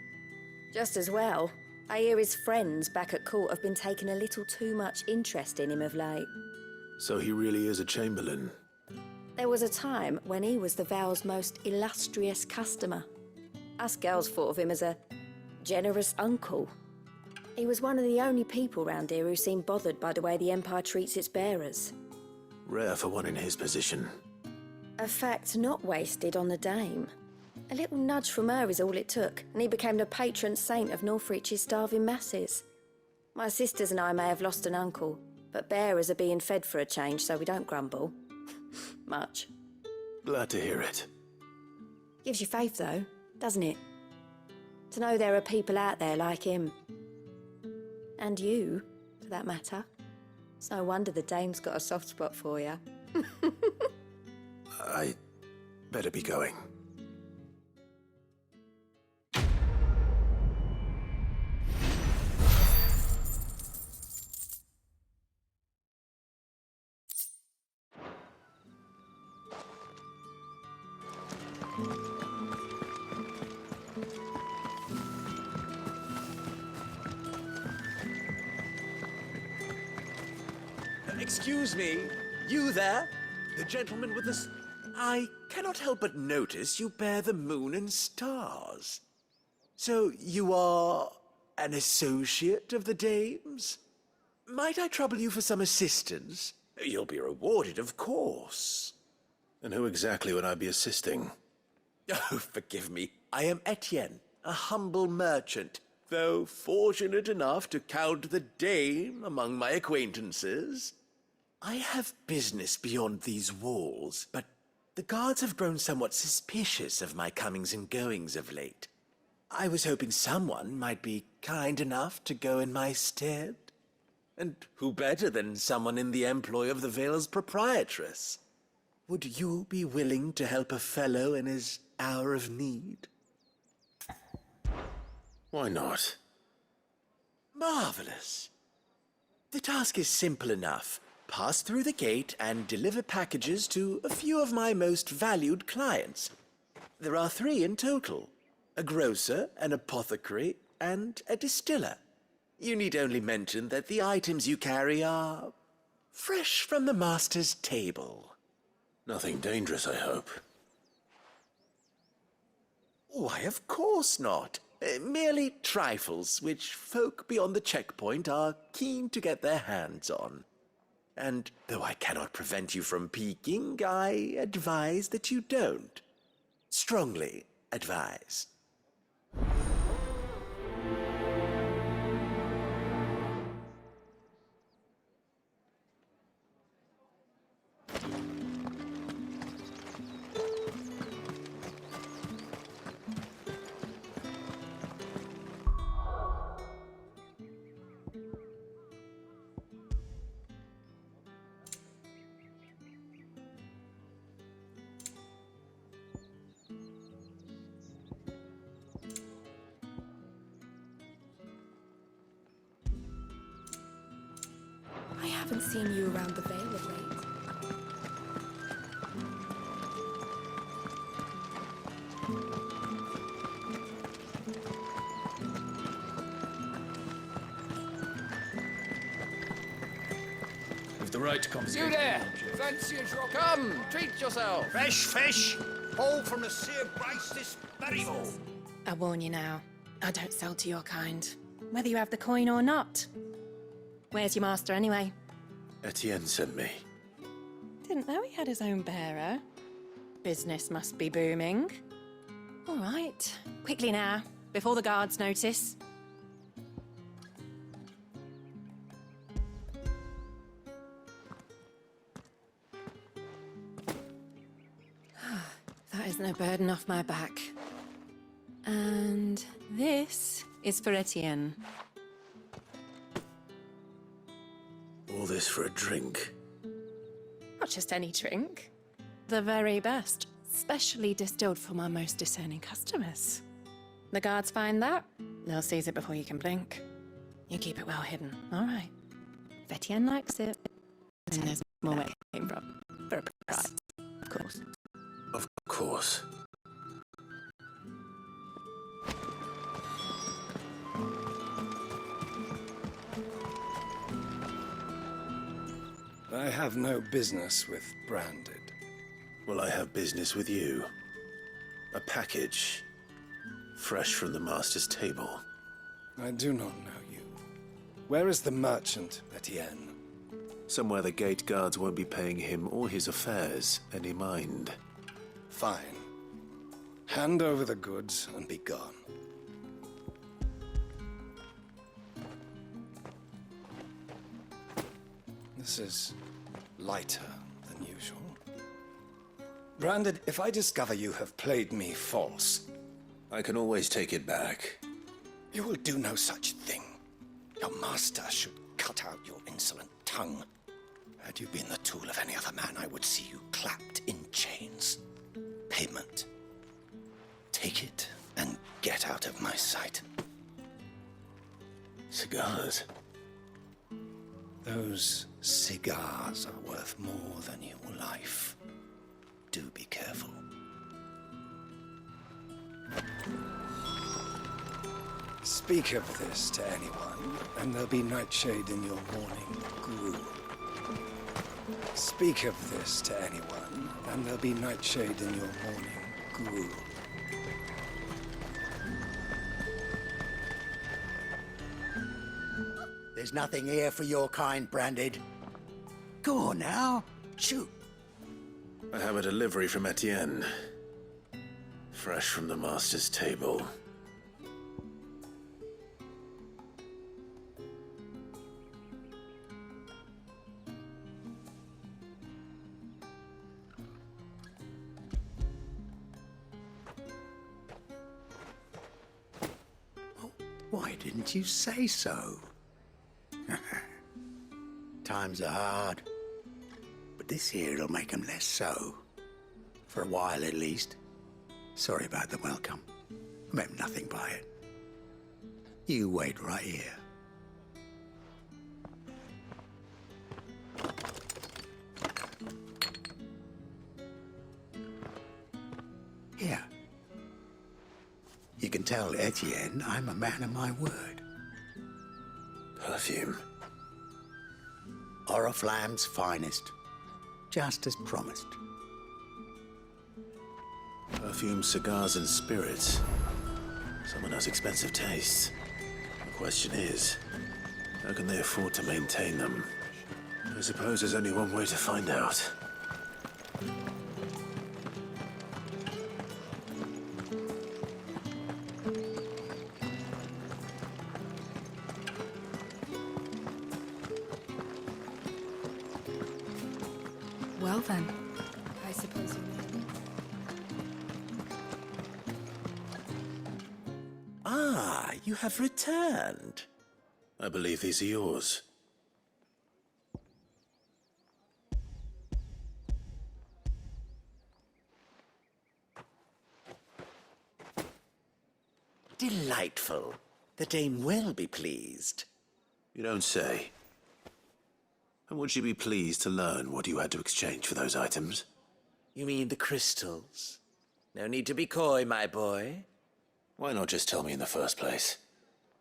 Just as well. I hear his friends back at court have been taking a little too much interest in him of late. So he really is a Chamberlain. There was a time when he was the Vale's most illustrious customer. Us girls thought of him as a generous uncle. He was one of the only people round here who seemed bothered by the way the Empire treats its bearers. Rare for one in his position. A fact not wasted on the Dame. A little nudge from her is all it took, and he became the patron saint of Northreach's starving masses. My sisters and I may have lost an uncle, but bearers are being fed for a change, so we don't grumble. Much. Glad to hear it. Gives you faith, though, doesn't it? To know there are people out there like him. And you, for that matter. It's no wonder the Dame's got a soft spot for you. I better be going. Excuse me, you there? The gentleman with the I cannot help but notice you bear the moon and stars. So you are an associate of the Dame's? Might I trouble you for some assistance? You'll be rewarded, of course. And who exactly would I be assisting? Oh, forgive me. I am Etienne, a humble merchant, though fortunate enough to count the Dame among my acquaintances. I have business beyond these walls, but the guards have grown somewhat suspicious of my comings and goings of late. I was hoping someone might be kind enough to go in my stead. And who better than someone in the employ of the Vale's proprietress? Would you be willing to help a fellow in his hour of need? Why not? Marvelous. The task is simple enough. Pass through the gate and deliver packages to a few of my most valued clients. There are 3 in total. A grocer, an apothecary, and a distiller. You need only mention that the items you carry are fresh from the master's table. Nothing dangerous, I hope. Why, of course not. Merely trifles which folk beyond the checkpoint are keen to get their hands on. And though I cannot prevent you from peeking, I advise that you don't. Strongly advise. I haven't seen you around the Vale of late. With the right to confiscate. You there! Fancy a drop? Come, treat yourself! Fresh fish, hauled from the Sea of Grace this very morning. I warn you now, I don't sell to your kind, whether you have the coin or not. Where's your master anyway? Etienne sent me. Didn't know he had his own bearer. Business must be booming. All right, quickly now, before the guards notice. That is no burden off my back. And this is for Etienne. All this for a drink. Not just any drink. The very best, specially distilled for my most discerning customers. The guards find that, they'll seize it before you can blink. You keep it well hidden, all right? If Etienne likes it, then there's more where it came from. For a price, of course. Of course. I have no business with Branded. Well, I have business with you. A package. Fresh from the master's table. I do not know you. Where is the merchant, Etienne? Somewhere the gate guards won't be paying him or his affairs any mind. Fine. Hand over the goods and be gone. This is lighter than usual. Branded, if I discover you have played me false... I can always take it back. You will do no such thing. Your master should cut out your insolent tongue. Had you been the tool of any other man, I would see you clapped in chains. Payment. Take it and get out of my sight. Cigars? Those cigars are worth more than your life. Do be careful. Speak of this to anyone, and there'll be nightshade in your morning gruel. Speak of this to anyone, and there'll be nightshade in your morning gruel. There's nothing here for your kind, Branded. Go on now, shoot. I have a delivery from Etienne. Fresh from the master's table. Why didn't you say so? Times are hard, but this here'll make 'em less so. For a while, at least. Sorry about the welcome. I meant nothing by it. You wait right here. Here. You can tell Etienne I'm a man of my word. Perfume. Oriflamme's finest. Just as promised. Perfume, cigars, and spirits. Someone has expensive tastes. The question is, how can they afford to maintain them? I suppose there's only one way to find out. Well then, I suppose you know. Ah, you have returned. I believe these are yours. Delightful. The dame will be pleased. You don't say. And would she be pleased to learn what you had to exchange for those items? You mean the crystals? No need to be coy, my boy. Why not just tell me in the first place?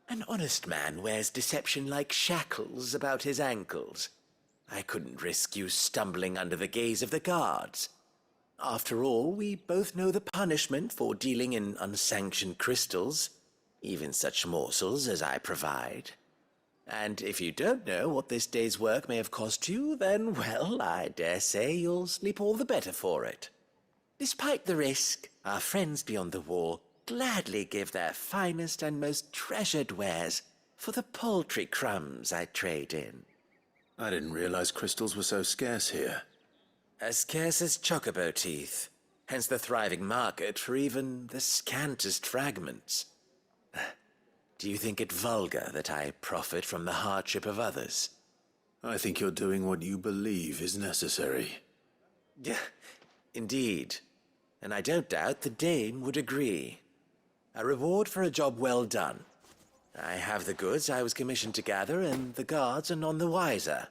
An honest man wears deception like shackles about his ankles. I couldn't risk you stumbling under the gaze of the guards. After all, we both know the punishment for dealing in unsanctioned crystals, even such morsels as I provide. And if you don't know what this day's work may have cost you, then, well, I dare say you'll sleep all the better for it. Despite the risk, our friends beyond the wall gladly give their finest and most treasured wares for the paltry crumbs I trade in. I didn't realize crystals were so scarce here. As scarce as chocobo teeth, hence the thriving market for even the scantest fragments. Do you think it vulgar that I profit from the hardship of others? I think you're doing what you believe is necessary. Yeah, indeed. And I don't doubt the Dame would agree. A reward for a job well done. I have the goods I was commissioned to gather, and the guards are none the wiser.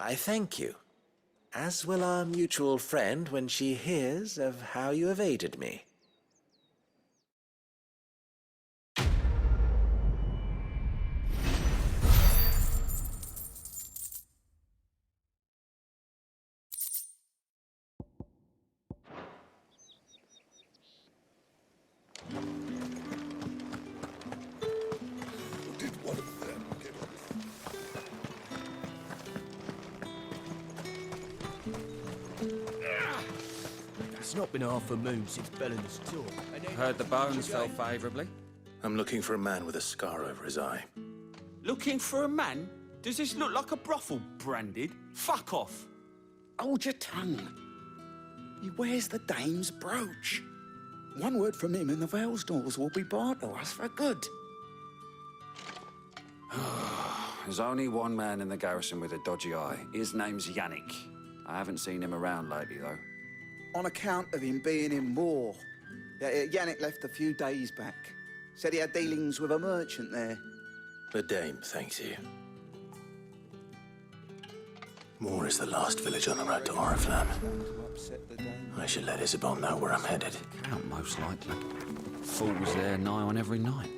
I thank you, as will our mutual friend when she hears of how you have aided me. It's not been half a moon since Bellen's tour. Heard the bones fell favourably. I'm looking for a man with a scar over his eye. Looking for a man? Does this look like a brothel, Branded? Fuck off! Hold your tongue. He wears the Dame's brooch. One word from him and the Vale's doors will be barred to us for good. There's only one man in the garrison with a dodgy eye. His name's Yannick. I haven't seen him around lately, though. On account of him being in war. Yannick left a few days back. Said he had dealings with a merchant there. The Dame thanks you. Moor is the last village on the road to Oriflamme. I should let Isabel know where I'm headed. Count, most likely. Fool was there nigh on every night.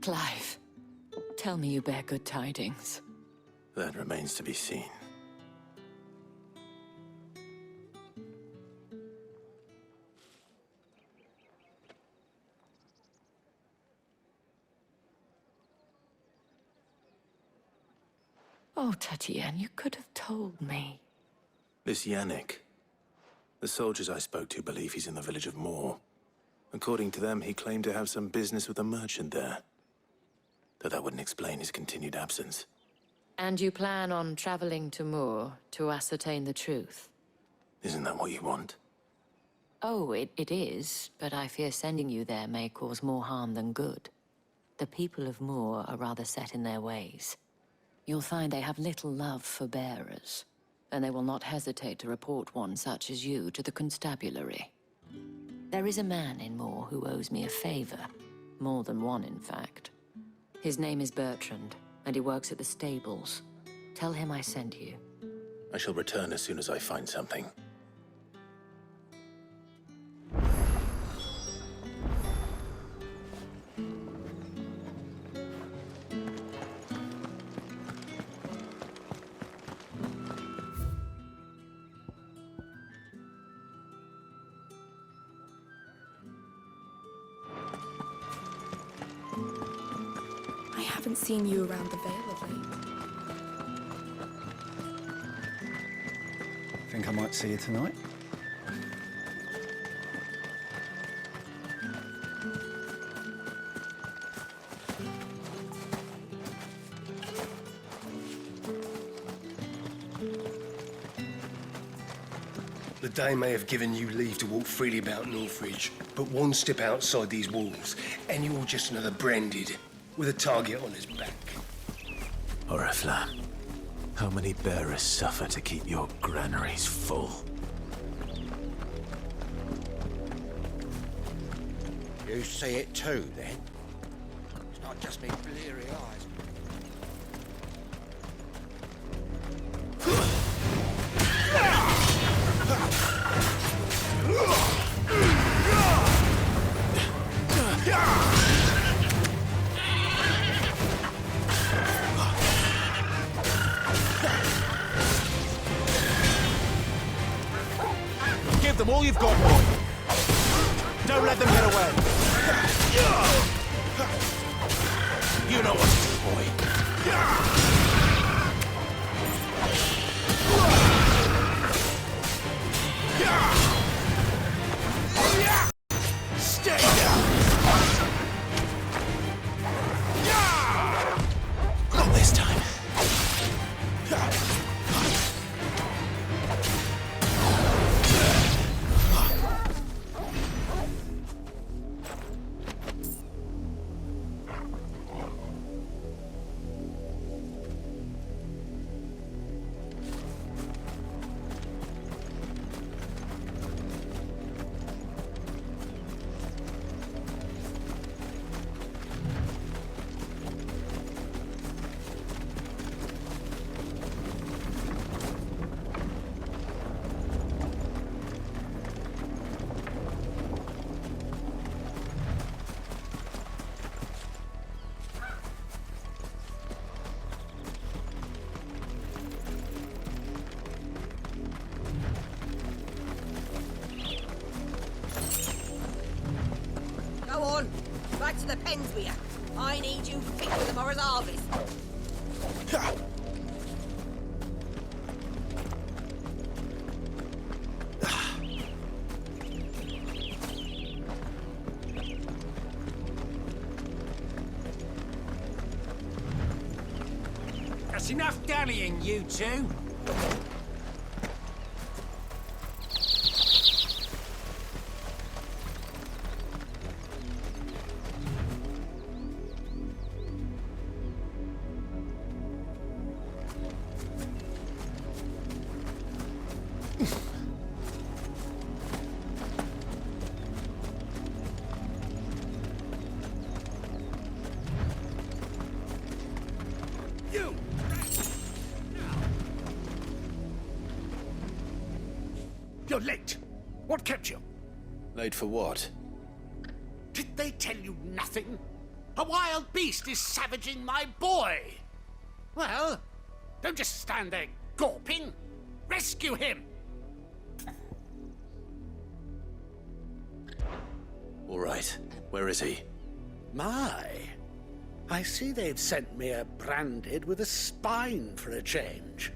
Clive, tell me you bear good tidings. That remains to be seen. Oh, Tatienne, you could have told me. This Yannick. The soldiers I spoke to believe he's in the village of Moor. According to them, he claimed to have some business with a merchant there. Though that wouldn't explain his continued absence. And you plan on traveling to Moor to ascertain the truth? Isn't that what you want? Oh, it is, but I fear sending you there may cause more harm than good. The people of Moor are rather set in their ways. You'll find they have little love for bearers, and they will not hesitate to report one such as you to the constabulary. There is a man in Moor who owes me a favor. More than one, in fact. His name is Bertrand, and he works at the stables. Tell him I sent you. I shall return as soon as I find something. I haven't seen you around the Vale of late. Think I might see you tonight? The Dame may have given you leave to walk freely about Northridge, but one step outside these walls, and you're just another Branded with a target on his back. Oriflamme, how many bearers suffer to keep your granaries full? You see it too, then? It's not just me bleary eyes. all you've got, boy. Don't let them get away. You know what to do, boy. Stay down. Not this time. Go on, back to the pens with you. I need you fit for tomorrow's harvest. That's enough dallying, you two. You! You're late. What kept you? Late for what? Did they tell you nothing? A wild beast is savaging my boy. Well, don't just stand there gawping. Rescue him. All right. Where is he? My. I see they've sent me a branded with a spine for a change.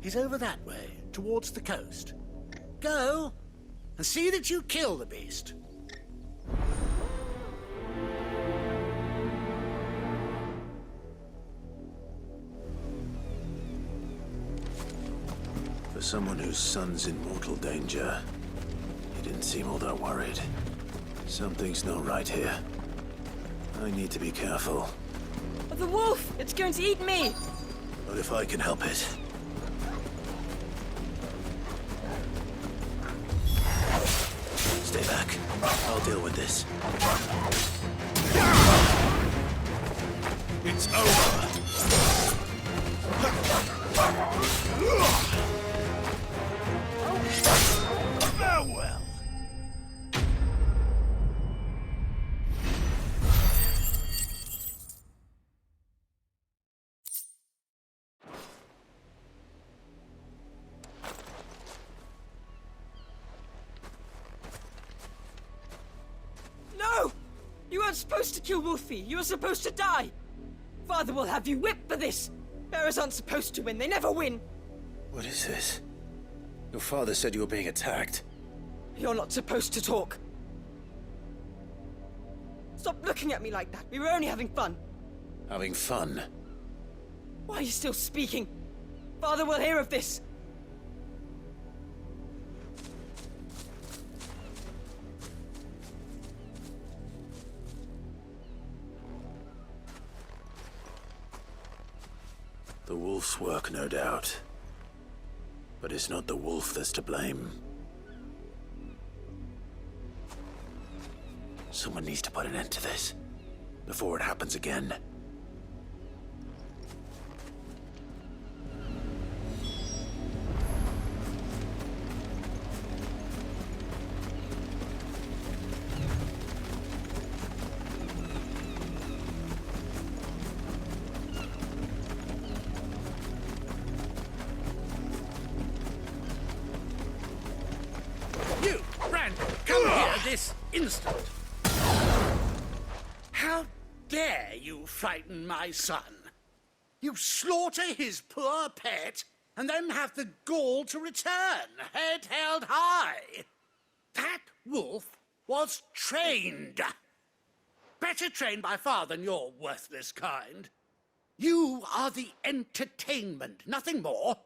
He's over that way, towards the coast. Go, and see that you kill the beast. For someone whose son's in mortal danger, he didn't seem all that worried. Something's not right here. I need to be careful. The wolf! It's going to eat me! But if I can help it. Stay back. I'll deal with this. It's over. Farewell. No! You weren't supposed to kill Wolfie. You were supposed to die. Father will have you whipped for this. Bearers aren't supposed to win. They never win. What is this? Your father said you were being attacked. You're not supposed to talk. Stop looking at me like that. We were only having fun. Having fun? Why are you still speaking? Father will hear of this. The wolf's work, no doubt. But it's not the wolf that's to blame. Someone needs to put an end to this, before it happens again. You! this instant. How dare you frighten my son? You slaughter his poor pet, and then have the gall to return, head held high. That wolf was trained. Better trained by far than your worthless kind. You are the entertainment, nothing more.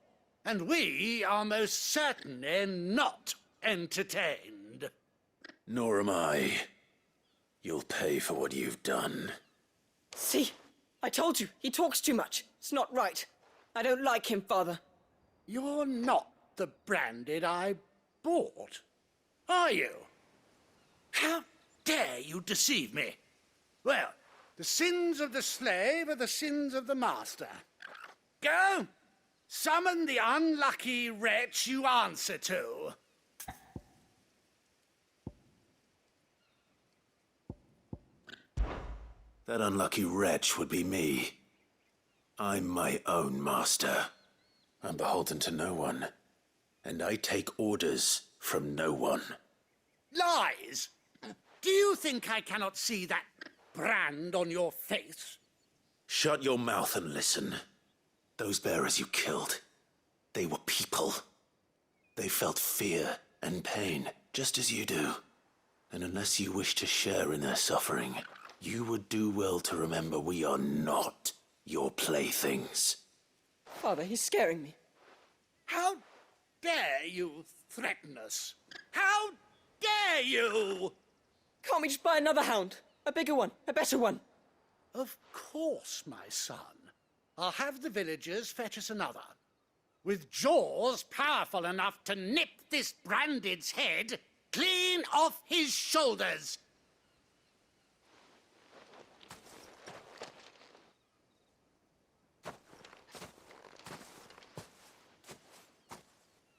And we are most certainly not entertained. Nor am I. You'll pay for what you've done. See? I told you, he talks too much. It's not right. I don't like him, Father. You're not the branded I bought, are you? How dare you deceive me? Well, the sins of the slave are the sins of the master. Go! Summon the unlucky wretch you answer to. That unlucky wretch would be me. I'm my own master. I'm beholden to no one. And I take orders from no one. Lies! Do you think I cannot see that brand on your face? Shut your mouth and listen. Those bearers you killed, they were people. They felt fear and pain, just as you do. And unless you wish to share in their suffering, you would do well to remember we are not your playthings. Father, he's scaring me. How dare you threaten us? How dare you? Can't we just buy another hound? A bigger one, a better one. Of course, my son. I'll have the villagers fetch us another. With jaws powerful enough to nip this branded's head clean off his shoulders.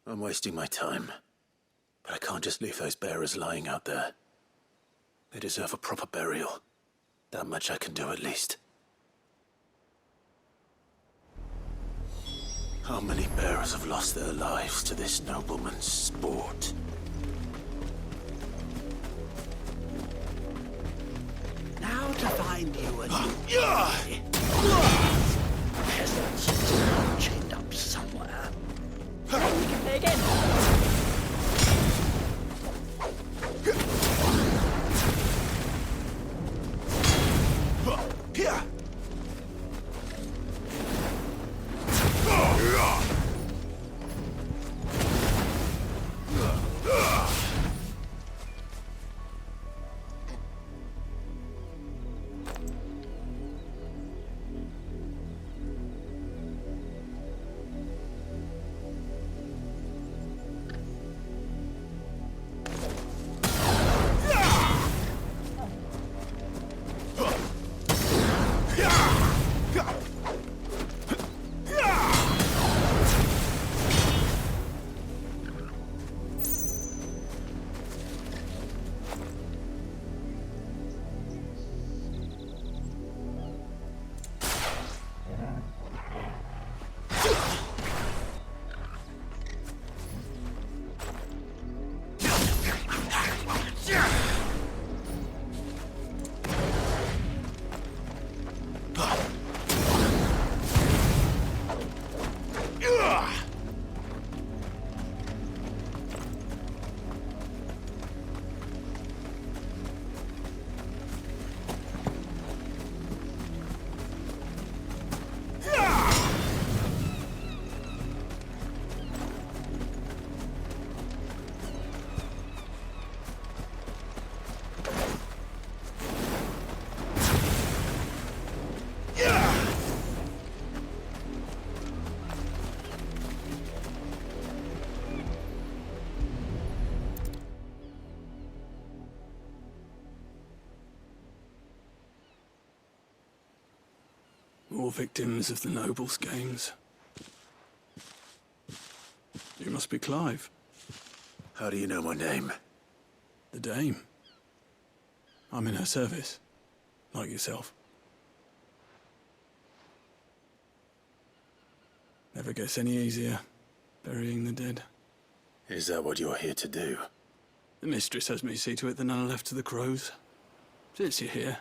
I'm wasting my time. But I can't just leave those bearers lying out there. They deserve a proper burial. That much I can do at least. How many bearers have lost their lives to this nobleman's sport? Now to find you a new peasants chained up somewhere. We can play again. Here! More victims of the nobles' games. You must be Clive. How do you know my name? The Dame. I'm in her service, like yourself. Never gets any easier, burying the dead. Is that what you're here to do? The mistress has me see to it that none are left to the crows. Since you're here,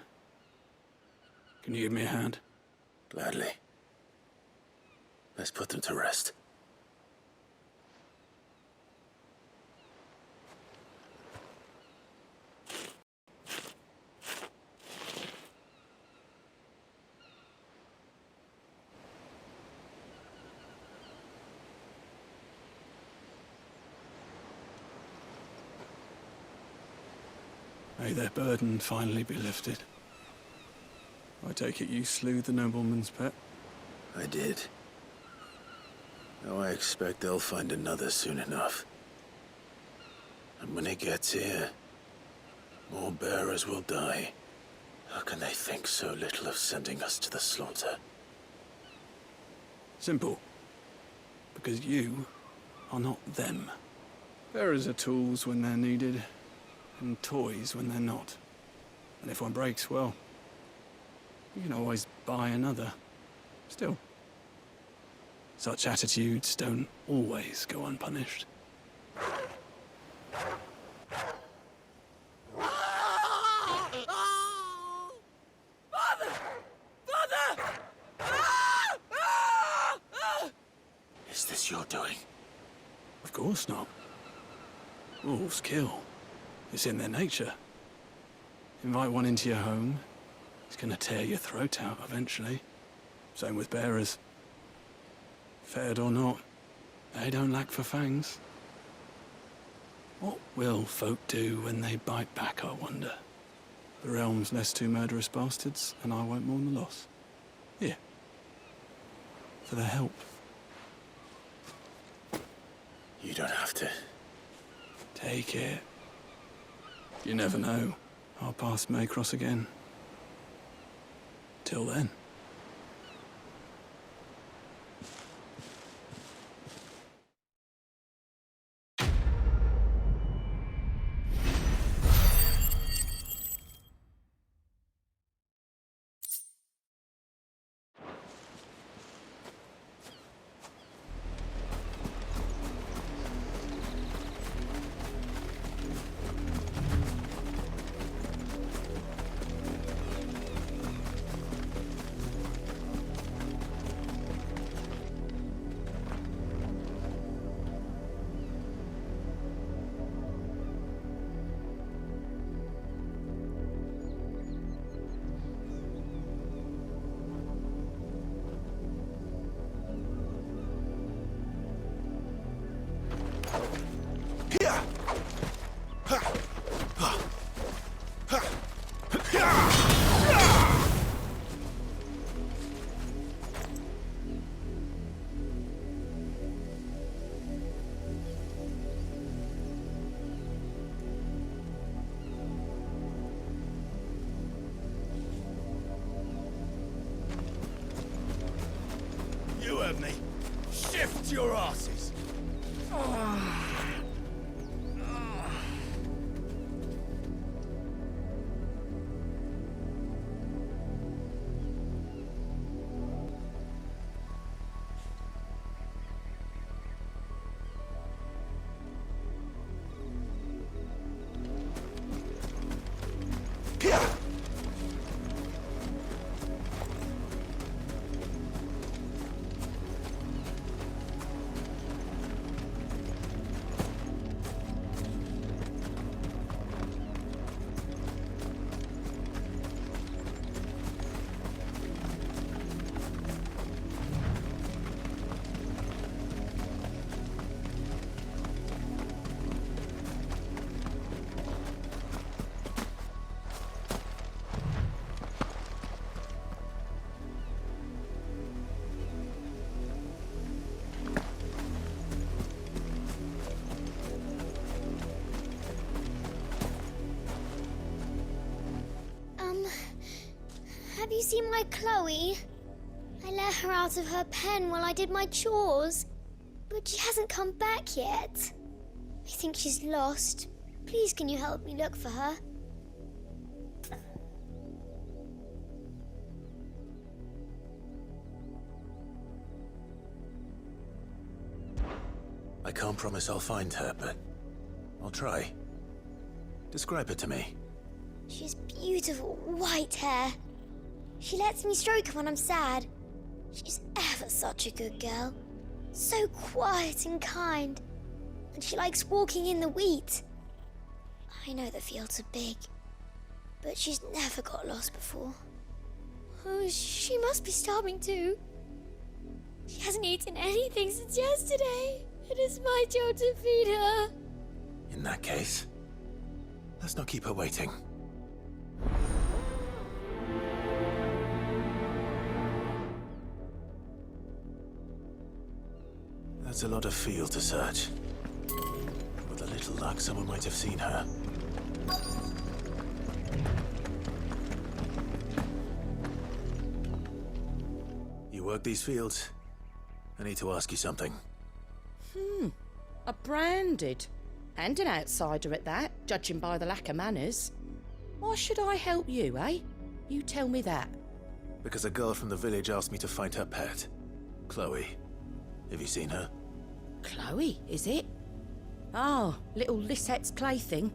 can you give me a hand? Gladly. Let's put them to rest. May their burden finally be lifted. I take it you slew the nobleman's pet? I did. Now I expect they'll find another soon enough. And when it gets here, more bearers will die. How can they think so little of sending us to the slaughter? Simple. Because you are not them. Bearers are tools when they're needed, and toys when they're not. And if one breaks, well, you can always buy another. Still, such attitudes don't always go unpunished. Father! Father! Is this your doing? Of course not. Wolves kill. It's in their nature. Invite one into your home, he's gonna tear your throat out eventually. Same with bearers. Fed or not, they don't lack for fangs. What will folk do when they bite back, I wonder? The realm's less two murderous bastards, and I won't mourn the loss. Here. For their help. You don't have to. Take it. You never know. Our paths may cross again. Till then. You heard me. Shift your asses. Have you seen my Chloe? I let her out of her pen while I did my chores, but she hasn't come back yet. I think she's lost. Please, can you help me look for her? I can't promise I'll find her, but I'll try. Describe her to me. She has beautiful white hair. She lets me stroke her when I'm sad. She's ever such a good girl. So quiet and kind. And she likes walking in the wheat. I know the fields are big, but she's never got lost before. Oh, she must be starving too. She hasn't eaten anything since yesterday. It is my job to feed her. In that case, let's not keep her waiting. That's a lot of field to search. With a little luck, someone might have seen her. You work these fields? I need to ask you something. A branded. And an outsider at that, judging by the lack of manners. Why should I help you, eh? You tell me that. Because a girl from the village asked me to find her pet, Chloe. Have you seen her? Chloe, is it? Oh, little Lisette's plaything.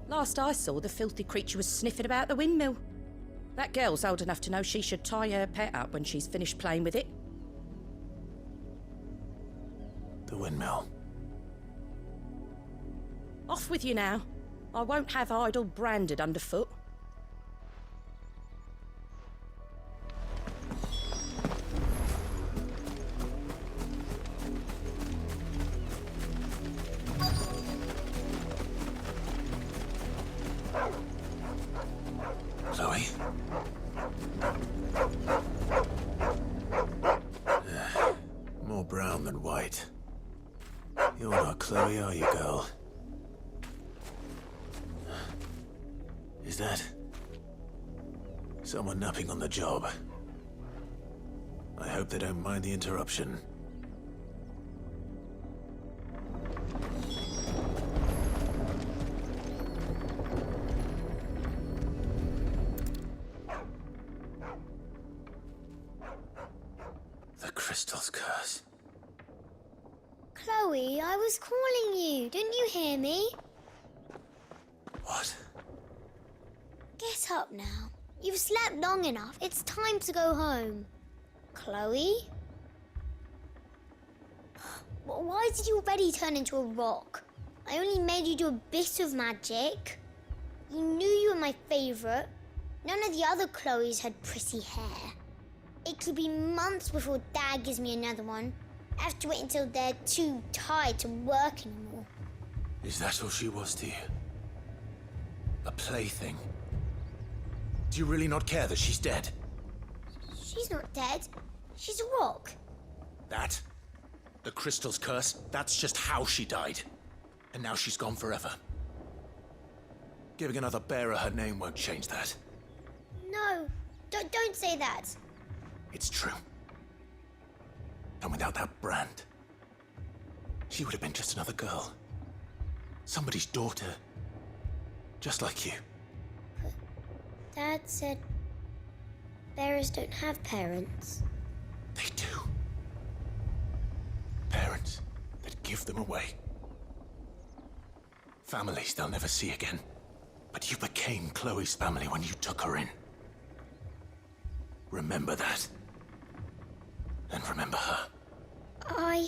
Last I saw, the filthy creature was sniffing about the windmill. That girl's old enough to know she should tie her pet up when she's finished playing with it. The windmill. Off with you now. I won't have idle branded underfoot. Chloe? More brown than white. You're not Chloe, are you, girl? Is that someone napping on the job? I hope they don't mind the interruption. The crystal's curse. Chloe, I was calling you. Didn't you hear me? What? Get up now. You've slept long enough. It's time to go home. Chloe? Why did you already turn into a rock? I only made you do a bit of magic. You knew you were my favourite. None of the other Chloes had pretty hair. It could be months before Dad gives me another one. I have to wait until they're too tired to work anymore. Is that all she was to you? A plaything? Do you really not care that she's dead? She's not dead. She's a rock. That? The crystal's curse? That's just how she died. And now she's gone forever. Giving another bearer her name won't change that. No, don't say that. It's true. And without that brand, she would have been just another girl. Somebody's daughter. Just like you. Dad said bearers don't have parents. They do. Parents that give them away. Families they'll never see again. But you became Chloe's family when you took her in. Remember that. And remember her. I...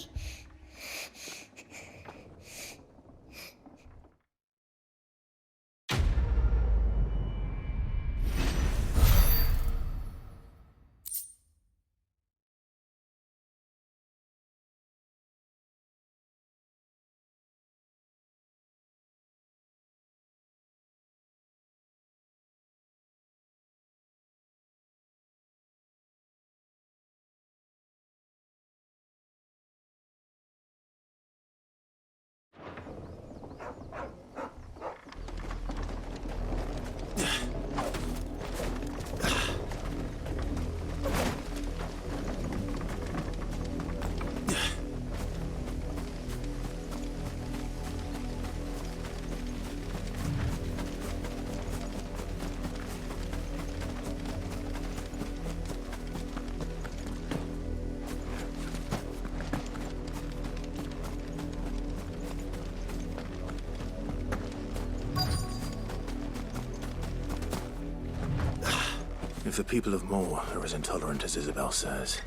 the people of Moor are as intolerant as Isabel says,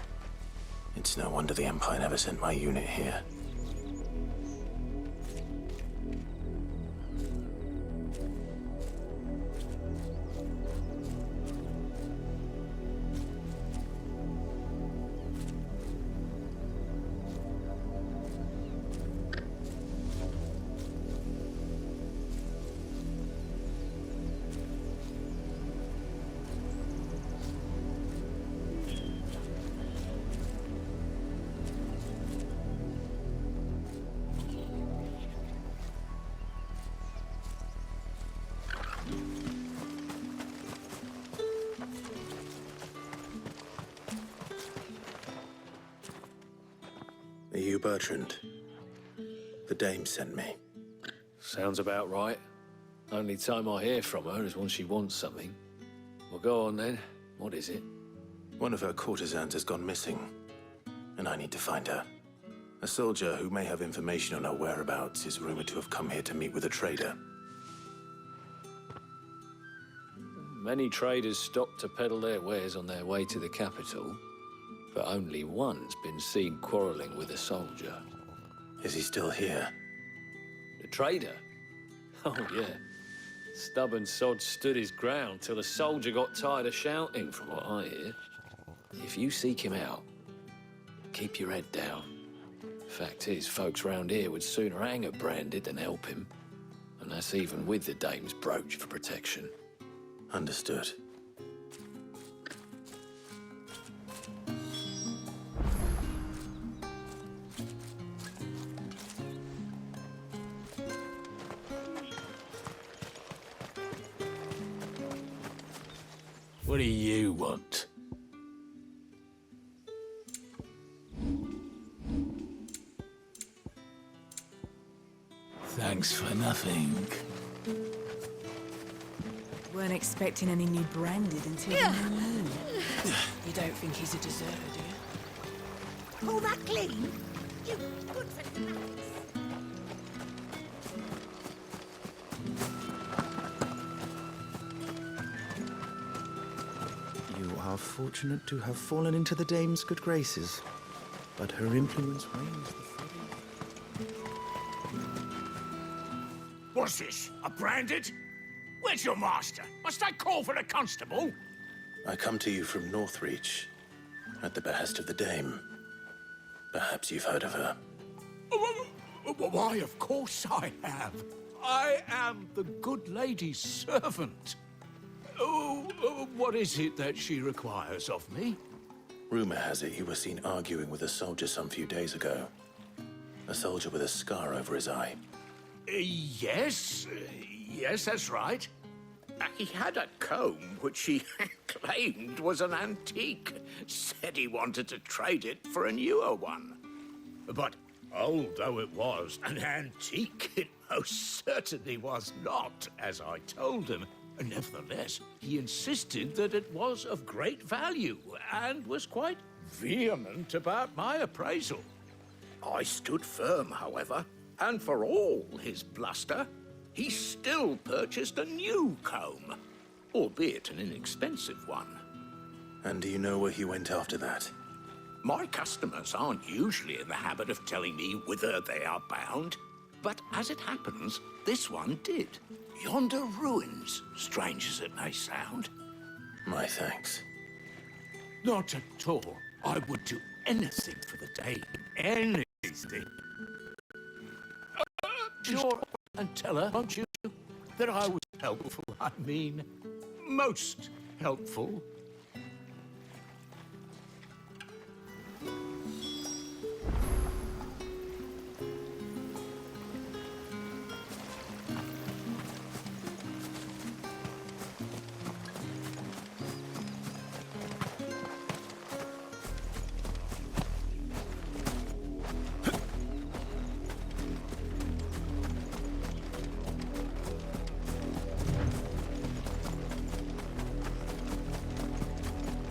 it's no wonder the Empire never sent my unit here. Are you Bertrand? The dame sent me. Sounds about right. Only time I hear from her is when she wants something. Well, go on then. What is it? One of her courtesans has gone missing, and I need to find her. A soldier who may have information on her whereabouts is rumored to have come here to meet with a trader. Many traders stop to peddle their wares on their way to the capital, but only one's been seen quarreling with a soldier. Is he still here? The trader? Oh, yeah. Stubborn sod stood his ground till the soldier got tired of shouting, from what I hear. If you seek him out, keep your head down. Fact is, folks round here would sooner hang a branded than help him. And that's even with the dame's brooch for protection. Understood. What do you want? Thanks for nothing. Weren't expecting any new branded until the new moon. You don't think he's a deserter, do you? Pull that clean. You good for nothing. You are fortunate to have fallen into the dame's good graces, but her influence reigns the What's this? A branded? Where's your master? Must I call for a constable? I come to you from Northreach, at the behest of the dame. Perhaps you've heard of her. Why, of course I have. I am the good lady's servant. What is it that she requires of me? Rumor has it you were seen arguing with a soldier some few days ago. A soldier with a scar over his eye. Yes, that's right. He had a comb which he claimed was an antique. Said he wanted to trade it for a newer one. But old though it was, an antique it most certainly was not, as I told him. Nevertheless, he insisted that it was of great value and was quite vehement about my appraisal. I stood firm, however, and for all his bluster, he still purchased a new comb, albeit an inexpensive one. And do you know where he went after that? My customers aren't usually in the habit of telling me whither they are bound, but as it happens, this one did. Yonder ruins, strange as it may sound. My thanks. Not at all. I would do anything for the dame. Anything. Sure, and tell her, won't you, that I was helpful. I mean, most helpful.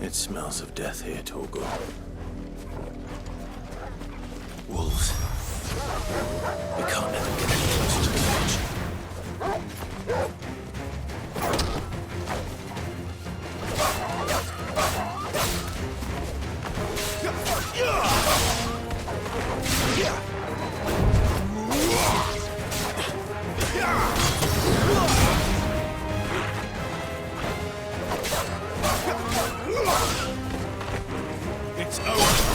It smells of death here, Torgal. Wolves. We can't let them get any closer to the village. It's over.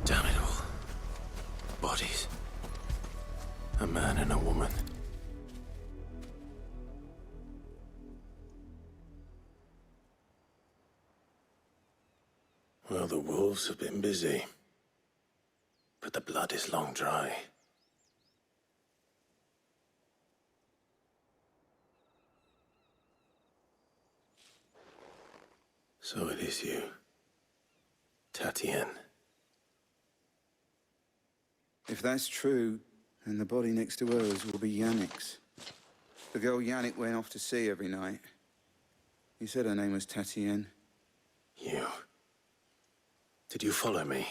Damn it all. Bodies. A man and a woman. Well, the wolves have been busy. But the blood is long dry. So it is you, Tatienne. If that's true, then the body next to hers will be Yannick's. The girl Yannick went off to see every night. He said her name was Tatienne. You? Did you follow me?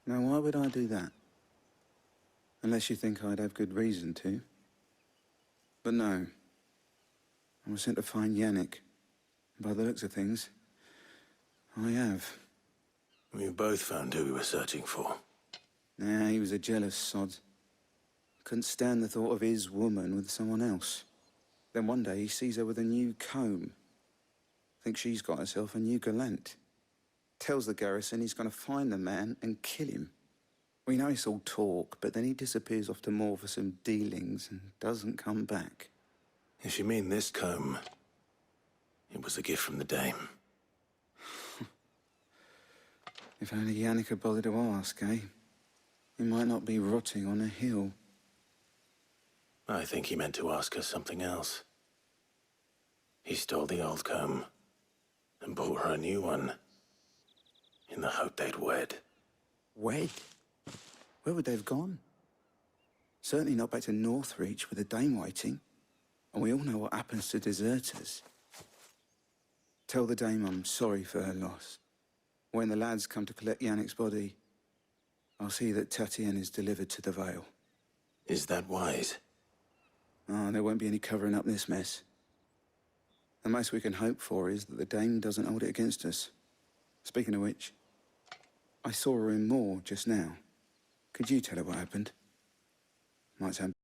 Now, why would I do that? Unless you think I'd have good reason to. But no. I was sent to find Yannick. By the looks of things, I have. We both found who we were searching for. Nah, he was a jealous sod. Couldn't stand the thought of his woman with someone else. Then one day he sees her with a new comb. Thinks she's got herself a new gallant. Tells the garrison he's going to find the man and kill him. We know it's all talk, but then he disappears off to Moor for some dealings and doesn't come back. If you mean this comb, it was a gift from the dame. If only Yannick had bothered to ask, eh? He might not be rotting on a hill. I think he meant to ask her something else. He stole the old comb and bought her a new one in the hope they'd wed. Wed? Where would they have gone? Certainly not back to Northreach with the dame waiting. And we all know what happens to deserters. Tell the dame I'm sorry for her loss. When the lads come to collect Yannick's body, I'll see that Tatienne is delivered to the Vale. Is that wise? Oh, there won't be any covering up this mess. The most we can hope for is that the dame doesn't hold it against us. Speaking of which, I saw her in Moor just now. Could you tell her what happened? Might sound